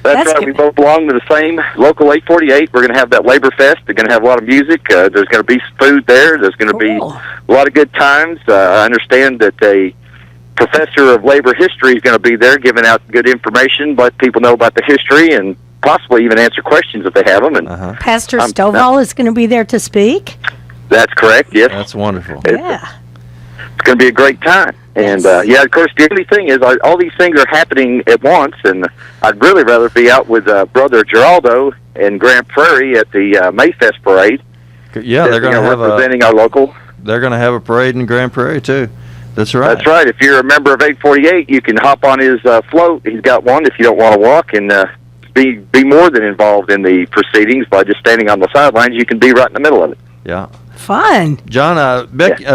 [SPEAKER 10] That's right.
[SPEAKER 4] Good.
[SPEAKER 10] We both belong to the same local 848. We're going to have that Labor Fest. They're going to have a lot of music. There's going to be food there. There's going to be a lot of good times. I understand that a professor of labor history is going to be there giving out good information, let people know about the history, and possibly even answer questions if they have them. And
[SPEAKER 4] Pastor Stovall is going to be there to speak.
[SPEAKER 10] That's correct, yes.
[SPEAKER 3] That's wonderful.
[SPEAKER 4] Yeah.
[SPEAKER 10] It's going to be a great time. And, of course, the only thing is all these things are happening at once, and I'd really rather be out with Brother Geraldo in Grand Prairie at the Mayfest Parade.
[SPEAKER 3] Yeah, they're going to have
[SPEAKER 10] representing our local.
[SPEAKER 3] They're going to have a parade in Grand Prairie too. That's right.
[SPEAKER 10] That's right. If you're a member of 848, you can hop on his float. He's got one if you don't want to walk, and be more than involved in the proceedings by just standing on the sidelines. You can be right in the middle of it.
[SPEAKER 3] Yeah.
[SPEAKER 4] Fun.
[SPEAKER 3] John,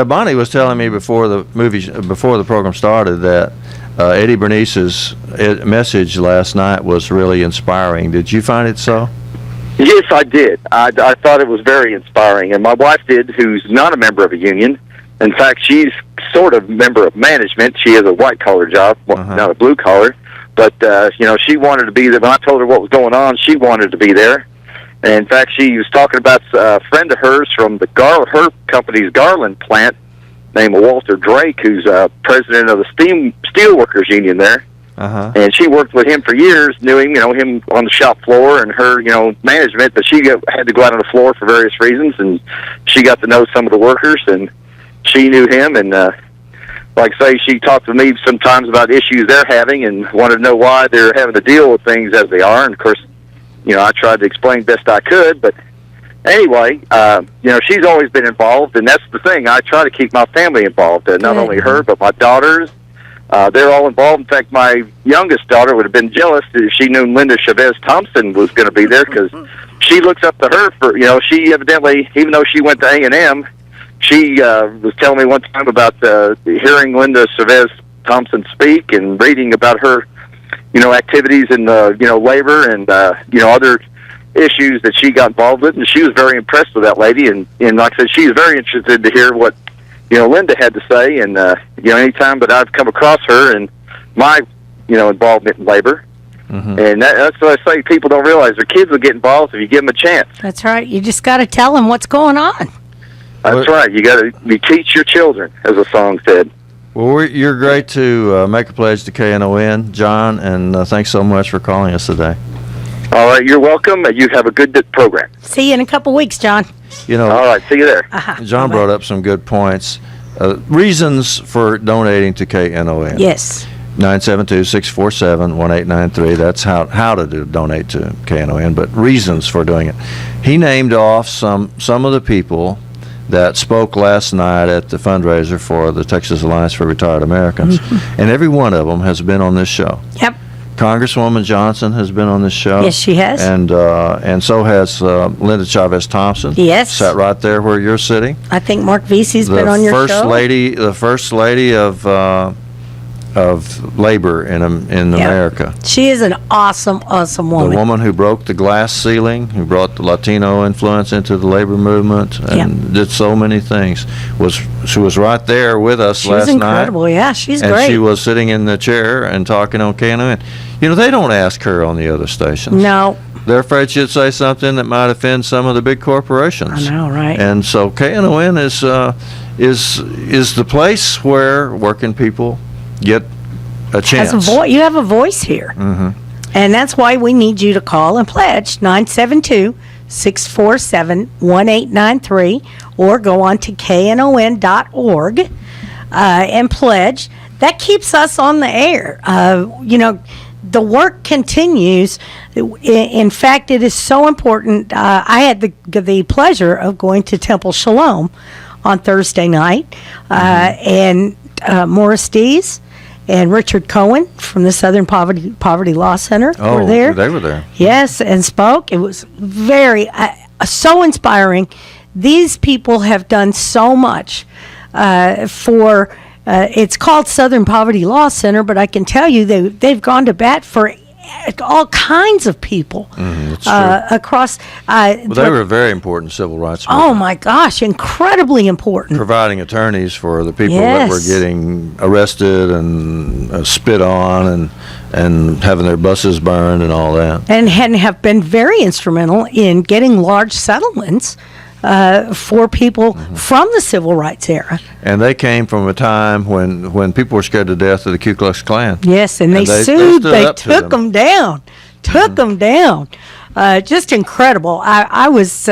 [SPEAKER 3] Bonnie was telling me before the program started that Eddie Bernice's message last night was really inspiring. Did you find it so?
[SPEAKER 10] Yes, I did. I thought it was very inspiring, and my wife did, who's not a member of a union. In fact, she's sort of a member of management. She has a white-collar job, not a blue-collar. But, she wanted to be there. When I told her what was going on, she wanted to be there. And, in fact, she was talking about a friend of hers from her company's Garland plant named Walter Drake, who's president of the Steelworkers Union there. And she worked with him for years, knew him, him on the shop floor and her, management. But she had to go out on the floor for various reasons, and she got to know some of the workers, and she knew him. And, like I say, she talked to me sometimes about issues they're having and wanted to know why they're having to deal with things as they are. And, of course, I tried to explain best I could. But anyway, she's always been involved, and that's the thing. I try to keep my family involved, not only her, but my daughters. They're all involved. In fact, my youngest daughter would have been jealous if she knew Linda Chavez Thompson was going to be there, because she looks up to her for, she evidently, even though she went to A&M, she was telling me one time about hearing Linda Chavez Thompson speak and reading about her, activities in labor and other issues that she got involved with, and she was very impressed with that lady. And like I said, she's very interested to hear what Linda had to say. And anytime that I've come across her and my involvement in labor. And that's what I say. People don't realize their kids will get involved if you give them a chance.
[SPEAKER 4] That's right. You just got to tell them what's going on.
[SPEAKER 10] That's right. You teach your children, as the song said.
[SPEAKER 3] Well, you're great to make a pledge to KNON, John, and thanks so much for calling us today.
[SPEAKER 10] All right, you're welcome. You have a good program.
[SPEAKER 4] See you in a couple weeks, John.
[SPEAKER 10] All right, see you there.
[SPEAKER 3] John brought up some good points. Reasons for donating to KNON.
[SPEAKER 4] Yes.
[SPEAKER 3] 972-647-1893. That's how to donate to KNON, but reasons for doing it. He named off some of the people that spoke last night at the fundraiser for the Texas Alliance for Retired Americans, and every one of them has been on this show.
[SPEAKER 4] Yep.
[SPEAKER 3] Congresswoman Johnson has been on this show.
[SPEAKER 4] Yes, she has.
[SPEAKER 3] And so has Linda Chavez Thompson.
[SPEAKER 4] Yes.
[SPEAKER 3] Sat right there where you're sitting.
[SPEAKER 4] I think Mark Vesey's been on your show.
[SPEAKER 3] The first lady of labor in America.
[SPEAKER 4] She is an awesome woman.
[SPEAKER 3] The woman who broke the glass ceiling, who brought the Latino influence into the labor movement, and did so many things. She was right there with us last night.
[SPEAKER 4] She's incredible. Yeah, she's
[SPEAKER 3] and
[SPEAKER 4] great.
[SPEAKER 3] And she was sitting in the chair and talking on KNON. They don't ask her on the other stations.
[SPEAKER 4] No.
[SPEAKER 3] They're afraid she'd say something that might offend some of the big corporations.
[SPEAKER 4] I know, right?
[SPEAKER 3] And so KNON is the place where working people get a chance.
[SPEAKER 4] You have a voice here. And that's why we need you to call and pledge 972-647-1893 or go on to knon.org and pledge. That keeps us on the air. The work continues. In fact, it is so important. I had the pleasure of going to Temple Shalom on Thursday night, and Morris Dees and Richard Cohen from the Southern Poverty Law Center were there.
[SPEAKER 3] They were there.
[SPEAKER 4] Yes, and spoke. It was very, so inspiring. These people have done so much for, it's called Southern Poverty Law Center, but I can tell you they've gone to bat for all kinds of people across. They
[SPEAKER 3] were a very important civil rights movement.
[SPEAKER 4] Oh my gosh, incredibly important.
[SPEAKER 3] Providing attorneys for the people that were getting arrested and spit on and having their buses burned and all that.
[SPEAKER 4] And have been very instrumental in getting large settlements for people from the civil rights era.
[SPEAKER 3] And they came from a time when people were scared to death of the Ku Klux Klan.
[SPEAKER 4] Yes, and they sued. They took them down. Them down. Just incredible. I was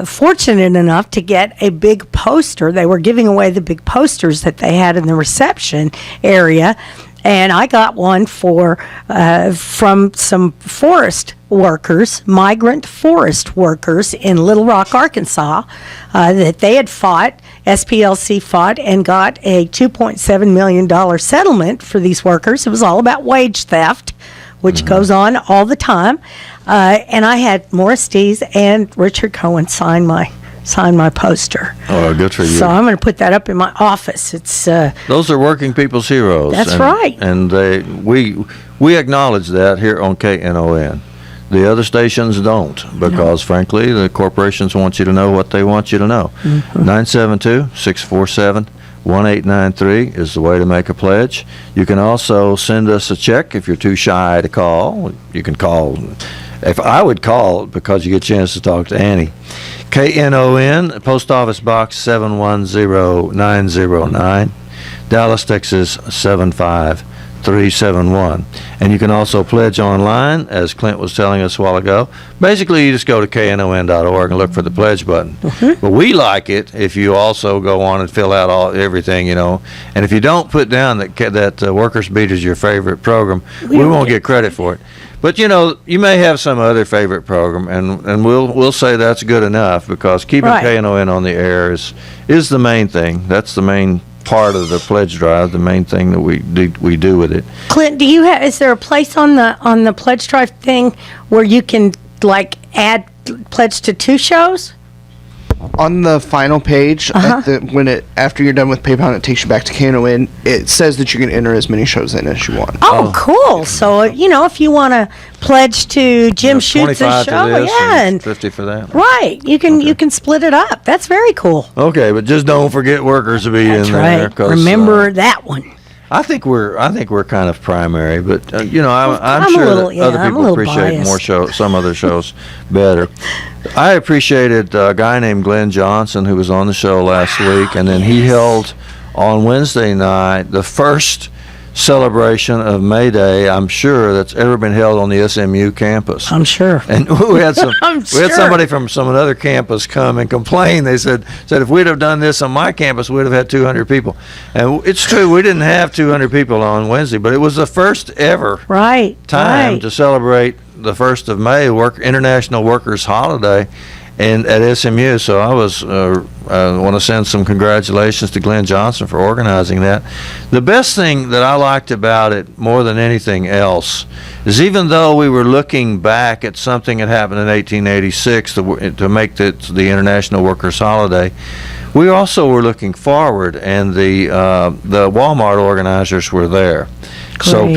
[SPEAKER 4] fortunate enough to get a big poster. They were giving away the big posters that they had in the reception area. And I got one from some forest workers, migrant forest workers in Little Rock, Arkansas, that they had fought, SPLC fought, and got a $2.7 million settlement for these workers. It was all about wage theft, which goes on all the time. And I had Morris Dees and Richard Cohen sign my poster.
[SPEAKER 3] Oh, good for you.
[SPEAKER 4] So I'm going to put that up in my office. It's
[SPEAKER 3] those are working people's heroes.
[SPEAKER 4] That's right.
[SPEAKER 3] And we acknowledge that here on KNON. The other stations don't, because frankly, the corporations want you to know what they want you to know. 972-647-1893 is the way to make a pledge. You can also send us a check if you're too shy to call. You can call. If I would call, because you get a chance to talk to Annie. KNON, Post Office Box 710909, Dallas, Texas 75371. And you can also pledge online, as Clint was telling us a while ago. Basically, you just go to knon.org and look for the pledge button. But we like it if you also go on and fill out everything, And if you don't put down that Workers Beat is your favorite program, we won't get credit for it. But you may have some other favorite program, and we'll say that's good enough, because keeping KNON on the air is the main thing. That's the main part of the pledge drive, the main thing that we do with it.
[SPEAKER 4] Clint, is there a place on the pledge drive thing where you can add pledge to 2 shows?
[SPEAKER 6] On the final page, after you're done with PayPal and it takes you back to KNON, it says that you can enter as many shows in as you want.
[SPEAKER 4] Oh, cool. So, if you want to pledge to Jim Shoots' show,
[SPEAKER 3] and 50 for that.
[SPEAKER 4] Right. You can split it up. That's very cool.
[SPEAKER 3] Okay, but just don't forget Workers to be in there.
[SPEAKER 4] Right. Remember that one.
[SPEAKER 3] I think we're kind of primary, but I'm sure that other people appreciate some other shows better. I appreciated a guy named Glenn Johnson, who was on the show last week, and then he held on Wednesday night the first celebration of May Day, I'm sure, that's ever been held on the SMU campus.
[SPEAKER 4] I'm sure.
[SPEAKER 3] And we had somebody from some another campus come and complain. They said if we'd have done this on my campus, we'd have had 200 people. And it's true, we didn't have 200 people on Wednesday, but it was the first ever time to celebrate the 1st of May, International Workers' Holiday, and at SMU. So I want to send some congratulations to Glenn Johnson for organizing that. The best thing that I liked about it more than anything else is, even though we were looking back at something that happened in 1886 to make the International Workers' Holiday, we also were looking forward, and the Walmart organizers were there. Great. So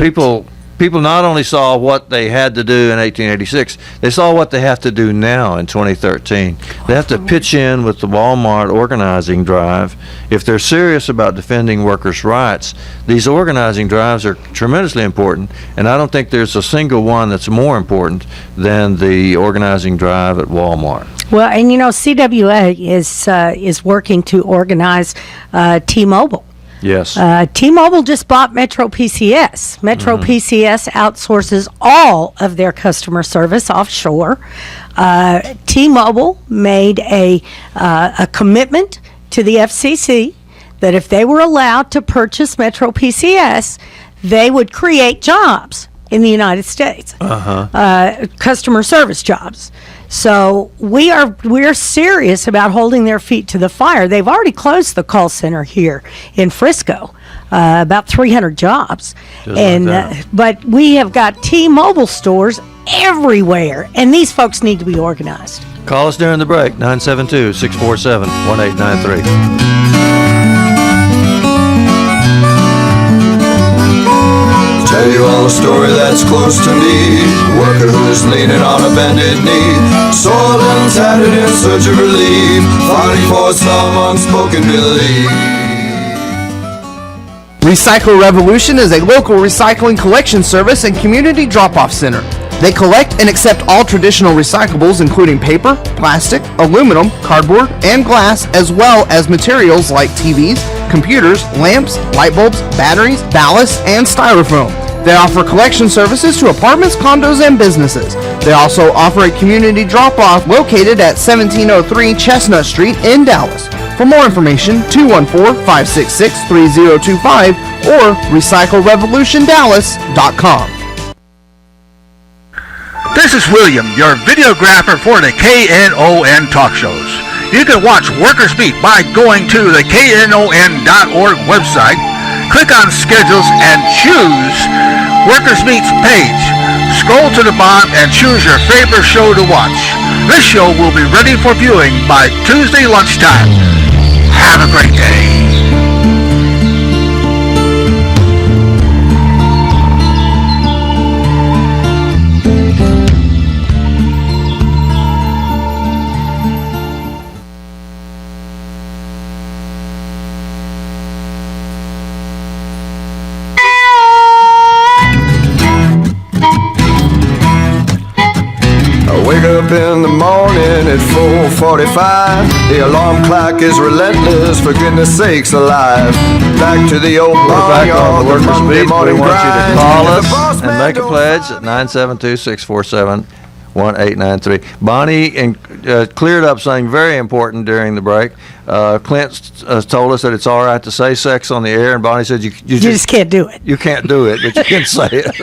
[SPEAKER 3] people not only saw what they had to do in 1886, they saw what they have to do now in 2013. They have to pitch in with the Walmart organizing drive. If they're serious about defending workers' rights, these organizing drives are tremendously important, and I don't think there's a single one that's more important than the organizing drive at Walmart.
[SPEAKER 4] Well, and CWA is working to organize T-Mobile.
[SPEAKER 3] Yes.
[SPEAKER 4] T-Mobile just bought Metro PCS. Metro PCS outsources all of their customer service offshore. T-Mobile made a commitment to the FCC that if they were allowed to purchase Metro PCS, they would create jobs in the United States, customer service jobs. So we're serious about holding their feet to the fire. They've already closed the call center here in Frisco, about 300 jobs, but we have got T-Mobile stores everywhere, and these folks need to be organized.
[SPEAKER 3] Call us during the break, 972-647-1893.
[SPEAKER 11] Tell you all a story that's close to me. A worker who's leaning on a bended knee, soiled and tattered in search of relief, fighting for some unspoken belief.
[SPEAKER 6] Recycle Revolution is a local recycling collection service and community drop-off center. They collect and accept all traditional recyclables, including paper, plastic, aluminum, cardboard, and glass, as well as materials like TVs, computers, lamps, light bulbs, batteries, ballast, and styrofoam. They offer collection services to apartments, condos, and businesses. They also offer a community drop-off located at 1703 Chestnut Street in Dallas. For more information, 214-566-3025 or recyclerevolutiondallas.com.
[SPEAKER 12] This is William, your videographer for the KNON talk shows. You can watch Workers Meet by going to the KNON.org website, click on schedules, and choose Workers Meet's page. Scroll to the bottom and choose your favorite show to watch. This show will be ready for viewing by Tuesday lunchtime. Have a great day.
[SPEAKER 11] Wake up in the morning at 4:45. The alarm clock is relentless, for goodness sakes alive. Back to the old
[SPEAKER 3] Back on the Workers
[SPEAKER 11] Monday
[SPEAKER 3] Beat.
[SPEAKER 11] morning
[SPEAKER 3] We want you to
[SPEAKER 11] grind.
[SPEAKER 3] call
[SPEAKER 11] And the
[SPEAKER 3] us
[SPEAKER 11] boss
[SPEAKER 3] and
[SPEAKER 11] man
[SPEAKER 3] make a
[SPEAKER 11] don't
[SPEAKER 3] pledge at 972-647-1893. Bonnie cleared up something very important during the break. Clint told us that it's all right to say sex on the air, and Bonnie said you
[SPEAKER 4] just can't do it.
[SPEAKER 3] You can't do it, but you can say it.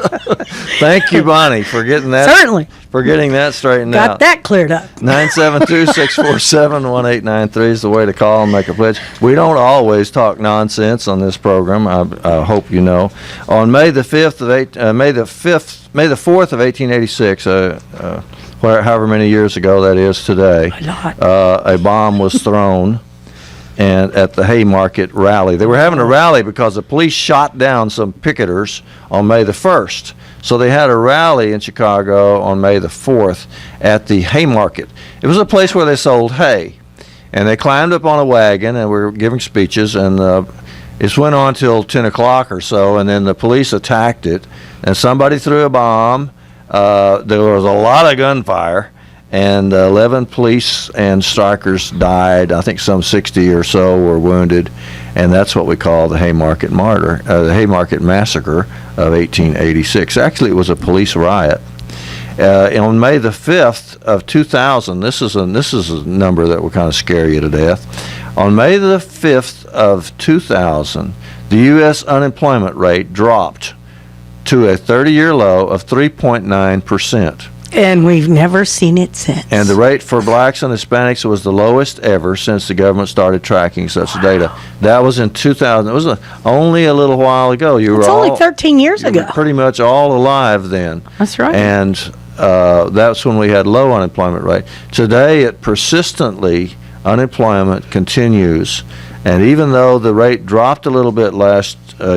[SPEAKER 3] Thank you, Bonnie, for getting that.
[SPEAKER 4] Certainly.
[SPEAKER 3] For getting that straightened out.
[SPEAKER 4] Got that cleared up.
[SPEAKER 3] 972-647-1893 is the way to call and make a pledge. We don't always talk nonsense on this program. I hope you know. On May the 4th of 1886, however many years ago that is today, a bomb was thrown and at the Haymarket rally. They were having a rally because the police shot down some picketers on May the 1st. So they had a rally in Chicago on May the 4th at the Haymarket. It was a place where they sold hay. And they climbed up on a wagon and were giving speeches, and it went on till 10 o'clock or so, and then the police attacked it, and somebody threw a bomb. There was a lot of gunfire, and 11 police and strikers died. I think some 60 or so were wounded, and that's what we call the Haymarket the Haymarket Massacre of 1886. Actually, it was a police riot. On May the 5th of 2000, this is a number that will kind of scare you to death. On May the 5th of 2000, the U.S. unemployment rate dropped to a 30-year low of 3.9%.
[SPEAKER 4] And we've never seen it since.
[SPEAKER 3] And the rate for blacks and Hispanics was the lowest ever since the government started tracking such data. That was in 2000. It was only a little while ago.
[SPEAKER 4] It's only 13 years ago.
[SPEAKER 3] Pretty much all alive then.
[SPEAKER 4] That's right.
[SPEAKER 3] And that's when we had low unemployment rate. Today, it persistently, unemployment continues. And even though the rate dropped a little bit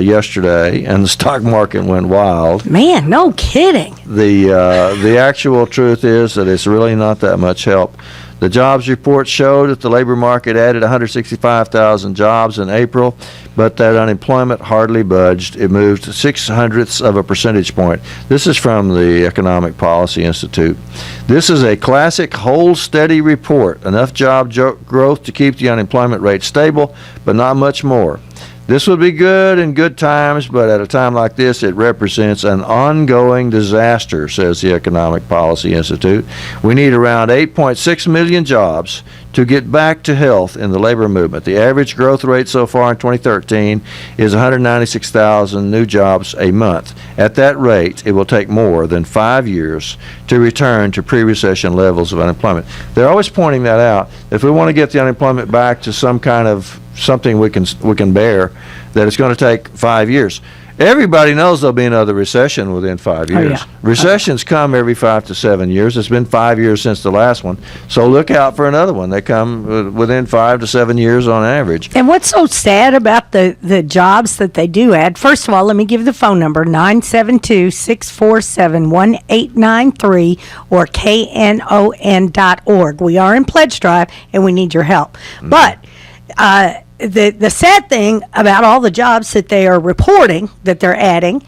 [SPEAKER 3] yesterday, and the stock market went wild.
[SPEAKER 4] Man, no kidding.
[SPEAKER 3] The actual truth is that it's really not that much help. The jobs report showed that the labor market added 165,000 jobs in April, but that unemployment hardly budged. It moved 0.06 of a percentage point. This is from the Economic Policy Institute. This is a classic hold steady report. Enough job growth to keep the unemployment rate stable, but not much more. This would be good in good times, but at a time like this, it represents an ongoing disaster, says the Economic Policy Institute. We need around 8.6 million jobs to get back to health in the labor movement. The average growth rate so far in 2013 is 196,000 new jobs a month. At that rate, it will take more than 5 years to return to pre-recession levels of unemployment. They're always pointing that out. If we want to get the unemployment back to some kind of something we can bear, that it's going to take 5 years. Everybody knows there'll be another recession within 5 years.
[SPEAKER 4] Oh, yeah.
[SPEAKER 3] Recessions come every 5 to 7 years. It's been 5 years since the last one. So look out for another one. They come within 5 to 7 years on average.
[SPEAKER 4] And what's so sad about the jobs that they do add, first of all, let me give the phone number, 972-647-1893 or knon.org. We are in pledge drive, and we need your help. Mm-hmm. But the sad thing about all the jobs that they are reporting that they're adding,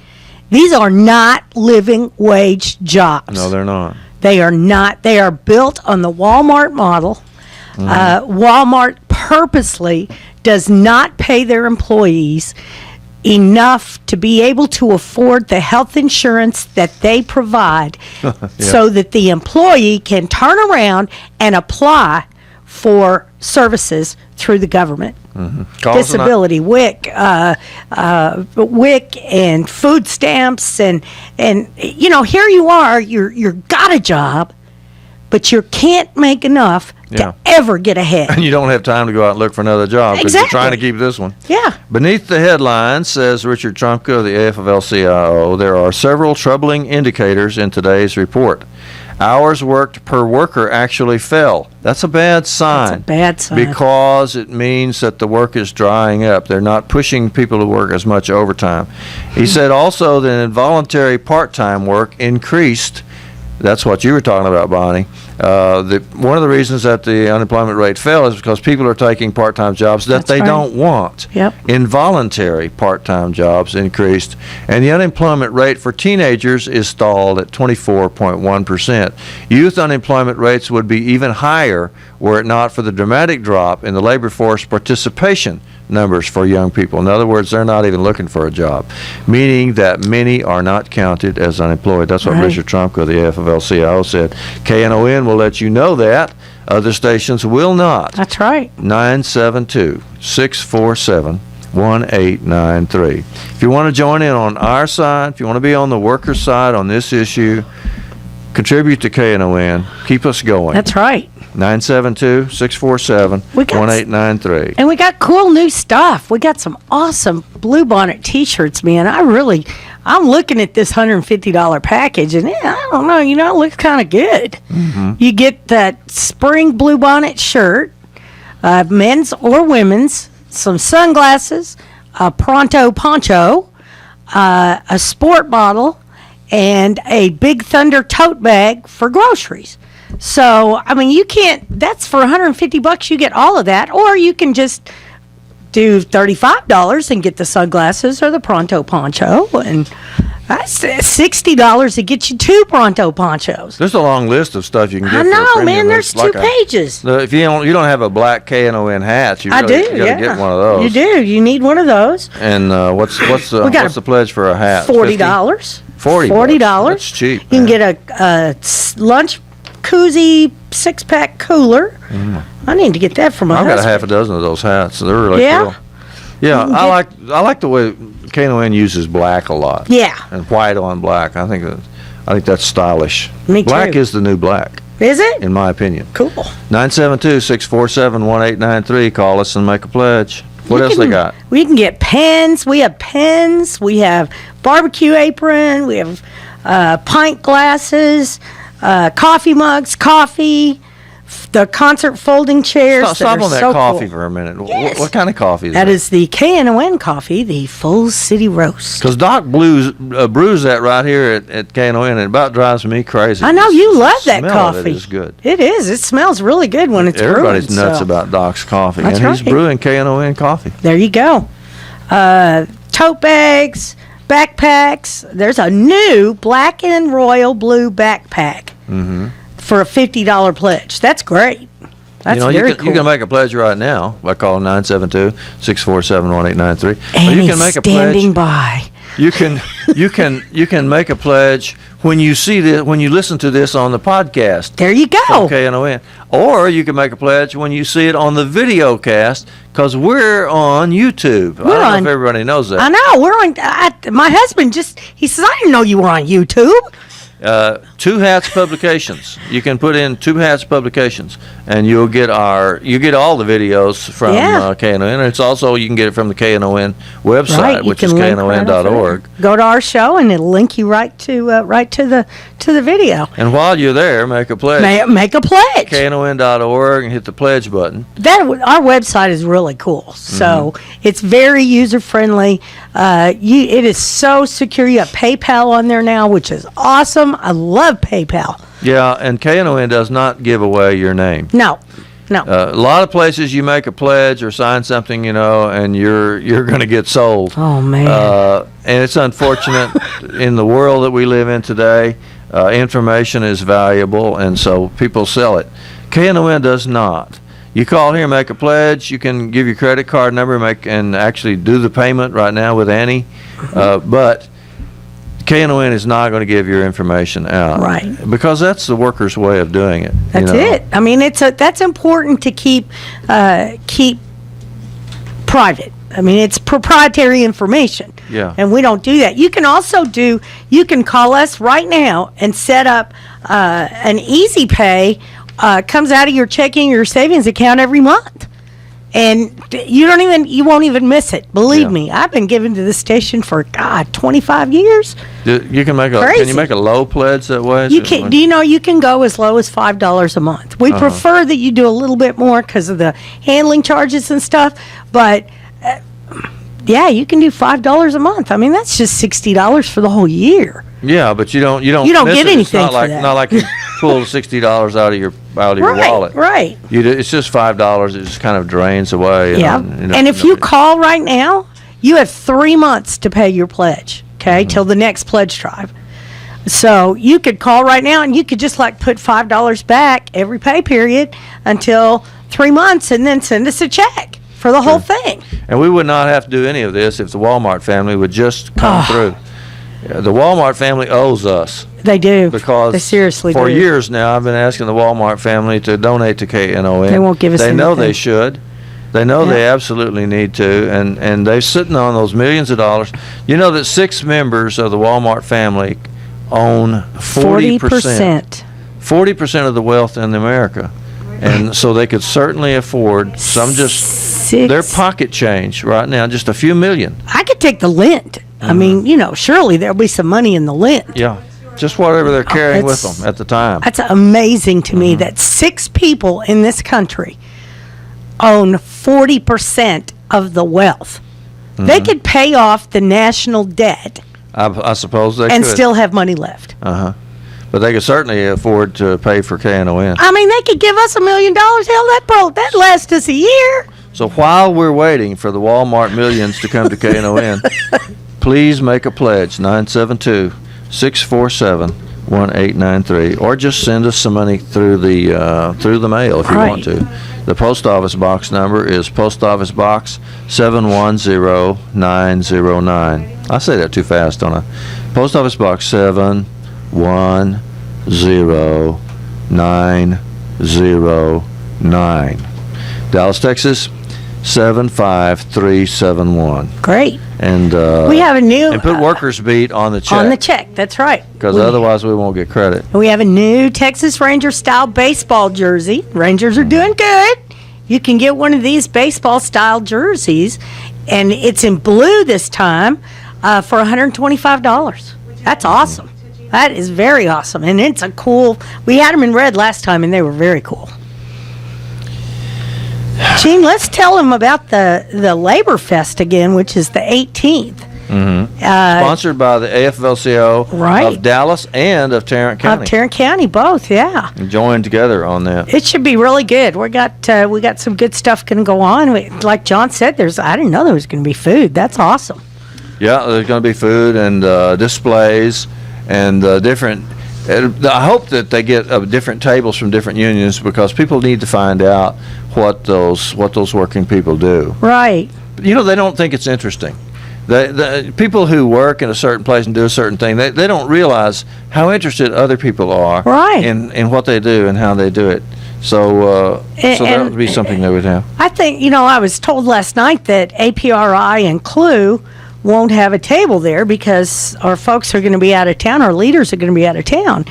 [SPEAKER 4] these are not living wage jobs.
[SPEAKER 3] No, they're not.
[SPEAKER 4] They are not. They are built on the Walmart model. Mm-hmm. Walmart purposely does not pay their employees enough to be able to afford the health insurance that they provide so that the employee can turn around and apply for services through the government.
[SPEAKER 3] Call us tonight.
[SPEAKER 4] Disability, WIC, WIC, and food stamps, and here you are, you're got a job, but you can't make enough to ever get ahead.
[SPEAKER 3] And you don't have time to go out and look for another job because you're trying to keep this one.
[SPEAKER 4] Yeah.
[SPEAKER 3] Beneath the headline, says Richard Trumka of the AFL-CIO, there are several troubling indicators in today's report. Hours worked per worker actually fell. That's a bad sign.
[SPEAKER 4] That's a bad sign.
[SPEAKER 3] Because it means that the work is drying up. They're not pushing people to work as much overtime. He said also that involuntary part-time work increased. That's what you were talking about, Bonnie. One of the reasons that the unemployment rate fell is because people are taking part-time jobs that they don't want.
[SPEAKER 4] Yep.
[SPEAKER 3] Involuntary part-time jobs increased, and the unemployment rate for teenagers is stalled at 24.1%. Youth unemployment rates would be even higher were it not for the dramatic drop in the labor force participation numbers for young people. In other words, they're not even looking for a job, meaning that many are not counted as unemployed. That's what Richard Trumka of the AFL-CIO said. KNON will let you know that. Other stations will not.
[SPEAKER 4] That's right.
[SPEAKER 3] 972-647-1893. If you want to join in on our side, if you want to be on the worker side on this issue, contribute to KNON. Keep us going.
[SPEAKER 4] That's right.
[SPEAKER 3] 972-647-1893.
[SPEAKER 4] And we got cool new stuff. We got some awesome Bluebonnet t-shirts, man. I'm looking at this $150 package, and I don't know, it looks kind of good. You get that spring Bluebonnet shirt, men's or women's, some sunglasses, a Pronto poncho, a sport bottle, and a Big Thunder tote bag for groceries. So, that's for $150, you get all of that, or you can just do $35 and get the sunglasses or the Pronto poncho, and that's $60 to get you 2 Pronto ponchos.
[SPEAKER 3] There's a long list of stuff you can get.
[SPEAKER 4] I know, man. There's 2 pages.
[SPEAKER 3] If you don't have a black KNON hat, you gotta get one of those.
[SPEAKER 4] You do. You need one of those.
[SPEAKER 3] And what's the pledge for a hat?
[SPEAKER 4] $40. $40.
[SPEAKER 3] That's cheap.
[SPEAKER 4] You can get a lunch koozie 6-pack cooler. I need to get that for my husband.
[SPEAKER 3] I've got a half a dozen of those hats. They're really cool. Yeah, I like the way KNON uses black a lot.
[SPEAKER 4] Yeah.
[SPEAKER 3] And white on black. I think that's stylish.
[SPEAKER 4] Me too.
[SPEAKER 3] Black is the new black.
[SPEAKER 4] Is it?
[SPEAKER 3] In my opinion.
[SPEAKER 4] Cool.
[SPEAKER 3] 972-647-1893. Call us and make a pledge. What else they got?
[SPEAKER 4] We can get pens. We have pens. We have barbecue apron. We have pint glasses, coffee mugs, coffee, the concert folding chairs.
[SPEAKER 3] Stop on that coffee for a minute.
[SPEAKER 4] Yes.
[SPEAKER 3] What kind of coffee is
[SPEAKER 4] that? That is the KNON coffee, the Full City Roast.
[SPEAKER 3] Because Doc brews that right here at KNON, and it about drives me crazy.
[SPEAKER 4] I know, you love that coffee.
[SPEAKER 3] It is good.
[SPEAKER 4] It is. It smells really good when it's
[SPEAKER 3] Everybody's
[SPEAKER 4] brewing,
[SPEAKER 3] nuts about Doc's coffee.
[SPEAKER 4] That's
[SPEAKER 3] and he's brewing KNON coffee.
[SPEAKER 4] There you go. Tote bags, backpacks. There's a new black and royal blue backpack for a $50 pledge. That's great. That's very cool.
[SPEAKER 3] You can make a pledge right now by calling 972-647-1893.
[SPEAKER 4] And
[SPEAKER 3] you can make a
[SPEAKER 4] standing
[SPEAKER 3] pledge.
[SPEAKER 4] by.
[SPEAKER 3] You can make a pledge when you listen to this on the podcast.
[SPEAKER 4] There you go.
[SPEAKER 3] From KNON. Or you can make a pledge when you see it on the video cast, because we're on YouTube. I don't know if everybody knows that.
[SPEAKER 4] I know. We're on. My husband he says, I didn't know you were on YouTube.
[SPEAKER 3] Two Hats Publications. You can put in Two Hats Publications, and you get all the videos from KNON. It's also, you can get it from the KNON website, which is knon.org.
[SPEAKER 4] Go to our show, and it'll link you right to the video.
[SPEAKER 3] And while you're there, make a pledge.
[SPEAKER 4] Make a pledge.
[SPEAKER 3] knon.org and hit the pledge button.
[SPEAKER 4] Our website is really cool. So it's very user friendly. It is so secure. You have PayPal on there now, which is awesome. I love PayPal.
[SPEAKER 3] Yeah, and KNON does not give away your name.
[SPEAKER 4] No.
[SPEAKER 3] A lot of places you make a pledge or sign something, and you're going to get sold.
[SPEAKER 4] Oh, man.
[SPEAKER 3] And it's unfortunate in the world that we live in today. Information is valuable, and so people sell it. KNON does not. You call here, make a pledge. You can give your credit card number, and actually do the payment right now with Annie. But KNON is not going to give your information out,
[SPEAKER 4] Right.
[SPEAKER 3] Because that's the workers' way of doing it.
[SPEAKER 4] That's it. I mean, that's important to keep private. I mean, it's proprietary information.
[SPEAKER 3] Yeah.
[SPEAKER 4] And we don't do that. You can also you can call us right now and set up an easy pay, comes out of your checking or your savings account every month. And you won't even miss it. Believe me, I've been given to this station for 25 years.
[SPEAKER 3] You can make can you make a low pledge that way?
[SPEAKER 4] You can. Do you know you can go as low as $5 a month? We prefer that you do a little bit more because of the handling charges and stuff. But yeah, you can do $5 a month. I mean, that's just $60 for the whole year.
[SPEAKER 3] Yeah, but you don't
[SPEAKER 4] get anything
[SPEAKER 3] It's not
[SPEAKER 4] for
[SPEAKER 3] like
[SPEAKER 4] that.
[SPEAKER 3] not like you pull $60 out of your wallet.
[SPEAKER 4] Right.
[SPEAKER 3] It's just $5. It just kind of drains away.
[SPEAKER 4] Yeah. And if you call right now, you have 3 months to pay your pledge. Okay, till the next pledge drive. So you could call right now, and you could just put $5 back every pay period until 3 months, and then send us a check for the whole thing.
[SPEAKER 3] And we would not have to do any of this if the Walmart family would just come through. The Walmart family owes us.
[SPEAKER 4] They do.
[SPEAKER 3] Because
[SPEAKER 4] they seriously
[SPEAKER 3] for
[SPEAKER 4] do.
[SPEAKER 3] years now, I've been asking the Walmart family to donate to KNON.
[SPEAKER 4] They won't give us
[SPEAKER 3] They know
[SPEAKER 4] anything.
[SPEAKER 3] they should. They know they absolutely need to, and they're sitting on those millions of dollars. You know that 6 members of the Walmart family own 40%. 40% of the wealth in America. And so they could certainly afford their pocket change right now, just a few million.
[SPEAKER 4] I could take the lint. I mean, surely there'll be some money in the lint.
[SPEAKER 3] Yeah, just whatever they're carrying with them at the time.
[SPEAKER 4] That's amazing to me that 6 people in this country own 40% of the wealth. They could pay off the national debt.
[SPEAKER 3] I suppose they
[SPEAKER 4] and
[SPEAKER 3] could.
[SPEAKER 4] still have money left.
[SPEAKER 3] But they could certainly afford to pay for KNON.
[SPEAKER 4] I mean, they could give us $1 million. Hell, that lasts us a year.
[SPEAKER 3] So while we're waiting for the Walmart millions to come to KNON, please make a pledge, 972-647-1893, or just send us some money through the mail if you want to. The post office box number is Post Office Box 710909. I say that too fast, don't I? Post Office Box 710909. Dallas, Texas 75371.
[SPEAKER 4] Great.
[SPEAKER 3] And
[SPEAKER 4] we have a new
[SPEAKER 3] and put workers beat on the check.
[SPEAKER 4] On the check, that's right.
[SPEAKER 3] Because otherwise we won't get credit.
[SPEAKER 4] We have a new Texas Ranger style baseball jersey. Rangers are doing good. You can get one of these baseball style jerseys, and it's in blue this time for $125. That's awesome. That is very awesome, and it's a cool. We had them in red last time, and they were very cool. Gene, let's tell them about the Labor Fest again, which is the 18th.
[SPEAKER 3] Sponsored by the AFL-CIO of Dallas and of Tarrant County.
[SPEAKER 4] Of Tarrant County, both, yeah.
[SPEAKER 3] And joined together on that.
[SPEAKER 4] It should be really good. We got some good stuff going to go on. Like John said, I didn't know there was going to be food. That's awesome.
[SPEAKER 3] Yeah, there's going to be food and displays and different. I hope that they get different tables from different unions because people need to find out what those working people do.
[SPEAKER 4] Right.
[SPEAKER 3] They don't think it's interesting. The people who work in a certain place and do a certain thing, they don't realize how interested other people are in what they do and how they do it. So that would be something they would have.
[SPEAKER 4] I think, I was told last night that APRI and CLU won't have a table there because our folks are going to be out of town. Our leaders are going to be out of town.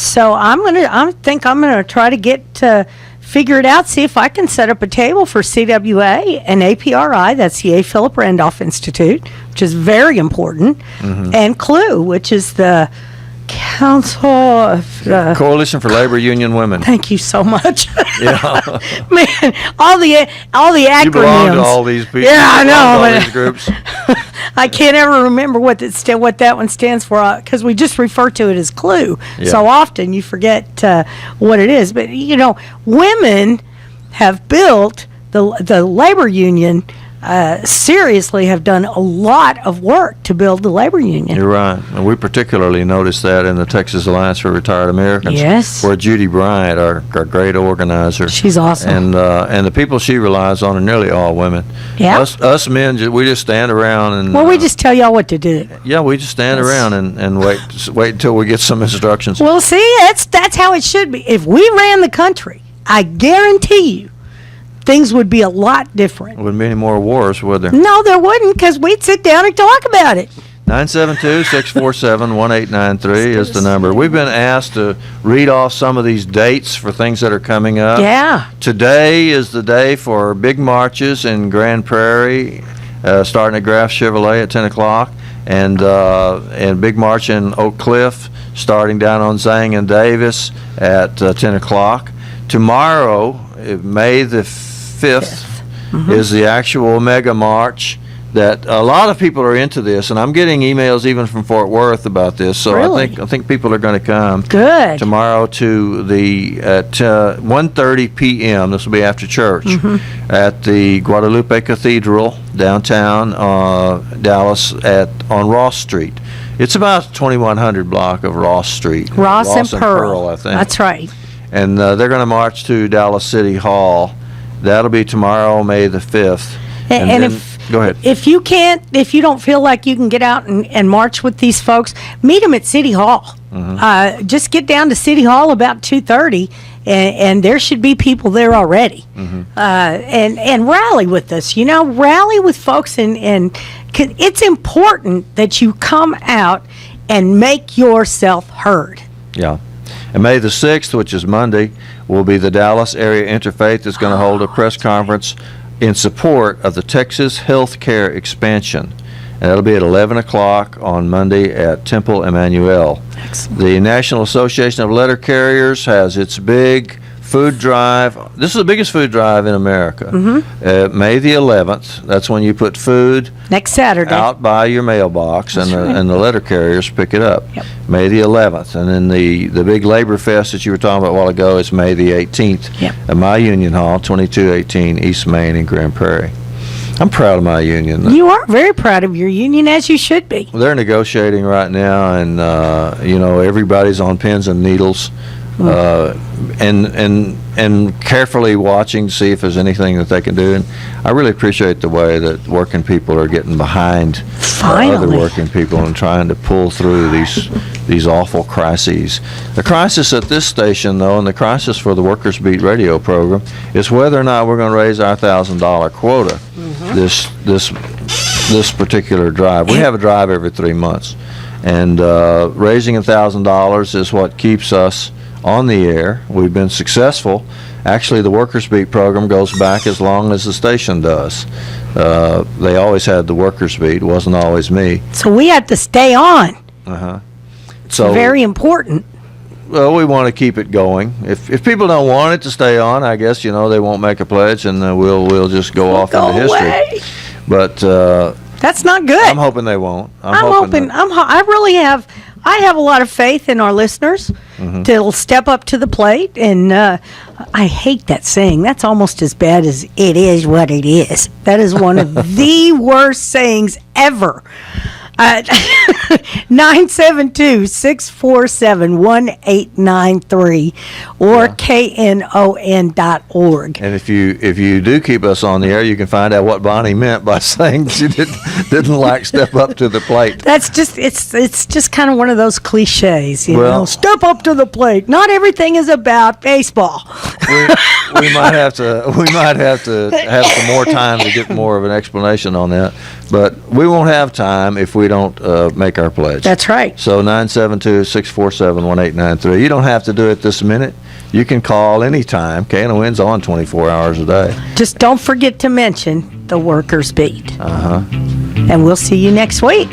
[SPEAKER 4] So I think I'm going to try to figure it out, see if I can set up a table for CWA and APRI, that's the A. Philip Randolph Institute, which is very important, and CLU, which is the Council of...
[SPEAKER 3] Coalition for Labor Union Women.
[SPEAKER 4] Thank you so much.
[SPEAKER 3] Yeah.
[SPEAKER 4] Man, all the acronyms.
[SPEAKER 3] You belong to all these people.
[SPEAKER 4] Yeah, I know.
[SPEAKER 3] All these groups.
[SPEAKER 4] I can't ever remember what that one stands for because we just refer to it as CLU.
[SPEAKER 3] Yeah.
[SPEAKER 4] So often you forget what it is. But women have built the labor union seriously have done a lot of work to build the labor union.
[SPEAKER 3] You're right. And we particularly noticed that in the Texas Alliance for Retired Americans.
[SPEAKER 4] Yes.
[SPEAKER 3] Where Judy Bryant, our great organizer.
[SPEAKER 4] She's awesome.
[SPEAKER 3] And the people she relies on are nearly all women.
[SPEAKER 4] Yeah.
[SPEAKER 3] Us men, we just stand around and...
[SPEAKER 4] Well, we just tell y'all what to do.
[SPEAKER 3] Yeah, we just stand around and wait until we get some instructions.
[SPEAKER 4] Well, see, that's how it should be. If we ran the country, I guarantee you, things would be a lot different.
[SPEAKER 3] Wouldn't be any more wars, would there?
[SPEAKER 4] No, there wouldn't, because we'd sit down and talk about it.
[SPEAKER 3] 972-647-1893 is the number. We've been asked to read off some of these dates for things that are coming up.
[SPEAKER 4] Yeah.
[SPEAKER 3] Today is the day for big marches in Grand Prairie, starting at Graff Chevrolet at 10 o'clock, and big march in Oak Cliff, starting down on Zang and Davis at 10 o'clock. Tomorrow, May the 5th, is the actual mega march that a lot of people are into this, and I'm getting emails even from Fort Worth about this. So
[SPEAKER 4] Really?
[SPEAKER 3] I think people are going to come
[SPEAKER 4] Good.
[SPEAKER 3] tomorrow to the at 1:30 p.m. This will be after church at the Guadalupe Cathedral downtown Dallas on Ross Street. It's about 2100 block of Ross Street.
[SPEAKER 4] Ross and Pearl.
[SPEAKER 3] I think.
[SPEAKER 4] That's right.
[SPEAKER 3] And they're going to march to Dallas City Hall. That'll be tomorrow, May the 5th.
[SPEAKER 4] And
[SPEAKER 3] then, go ahead.
[SPEAKER 4] If you don't feel like you can get out and march with these folks, meet them at City Hall. Just get down to City Hall about 2:30, and there should be people there already. And rally with us. Rally with folks, and 'cause it's important that you come out and make yourself heard.
[SPEAKER 3] Yeah. And May the 6th, which is Monday, will be the Dallas Area Interfaith that's going to hold a press conference in support of the Texas healthcare expansion. And that'll be at 11 o'clock on Monday at Temple Emmanuel. Excellent. The National Association of Letter Carriers has its big food drive. This is the biggest food drive in America. May the 11th, that's when you put food
[SPEAKER 4] Next Saturday.
[SPEAKER 3] out by your mailbox,
[SPEAKER 4] That's right.
[SPEAKER 3] and the letter carriers pick it up.
[SPEAKER 4] Yep.
[SPEAKER 3] May the 11th. And then the big Labor Fest that you were talking about a while ago is May the 18th
[SPEAKER 4] Yep.
[SPEAKER 3] at my union hall, 2218 East Main in Grand Prairie. I'm proud of my union.
[SPEAKER 4] You are very proud of your union, as you should be.
[SPEAKER 3] They're negotiating right now, and everybody's on pins and needles, and carefully watching to see if there's anything that they can do. And I really appreciate the way that working people are getting behind other working people and trying to pull through these awful crises. The crisis at this station, though, and the crisis for the Workers Beat radio program, is whether or not we're going to raise our $1,000 quota this particular drive. We have a drive every 3 months, and raising $1,000 is what keeps us on the air. We've been successful. Actually, the Workers Beat program goes back as long as the station does. They always had the Workers Beat. It wasn't always me.
[SPEAKER 4] So we have to stay on.
[SPEAKER 3] So
[SPEAKER 4] Very important.
[SPEAKER 3] Well, we want to keep it going. If people don't want it to stay on, I guess they won't make a pledge, and we'll just go off into history.
[SPEAKER 4] Away.
[SPEAKER 3] But
[SPEAKER 4] That's not good.
[SPEAKER 3] I'm hoping they won't.
[SPEAKER 4] I really have. I have a lot of faith in our listeners to step up to the plate, and I hate that saying. That's almost as bad as "it is what it is." That is one of the worst sayings ever. 972-647-1893 or knon.org.
[SPEAKER 3] And if you do keep us on the air, you can find out what Bonnie meant by saying she didn't like step up to the plate.
[SPEAKER 4] That's just it's just kind of one of those cliches,
[SPEAKER 3] Well-
[SPEAKER 4] Step up to the plate. Not everything is about baseball.
[SPEAKER 3] We might have to have some more time to get more of an explanation on that, but we won't have time if we don't make our pledge.
[SPEAKER 4] That's right.
[SPEAKER 3] So 972-647-1893. You don't have to do it this minute. You can call anytime. KNON's on 24 hours a day.
[SPEAKER 4] Just don't forget to mention the Workers Beat. And we'll see you next week.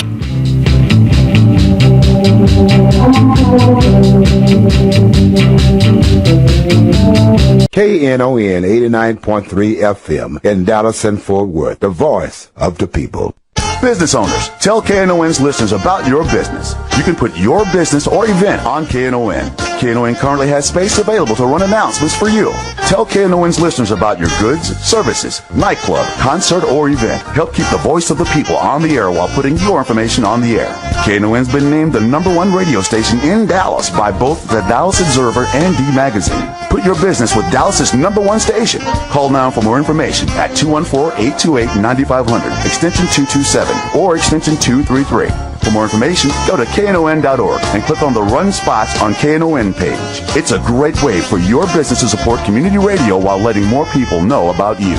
[SPEAKER 1] KNON 89.3 FM in Dallas and Fort Worth, the voice of the people.
[SPEAKER 2] Business owners, tell KNON's listeners about your business. You can put your business or event on KNON. KNON currently has space available to run announcements for you. Tell KNON's listeners about your goods, services, nightclub, concert, or event. Help keep the voice of the people on the air while putting your information on the air. KNON's been named the #1 radio station in Dallas by both the Dallas Observer and D Magazine. Put your business with Dallas's #1 station. Call now for more information at 214-828-9500, extension 227, or extension 233. For more information, go to knon.org and click on the Run Spots on KNON page. It's a great way for your business to support community radio while letting more people know about you.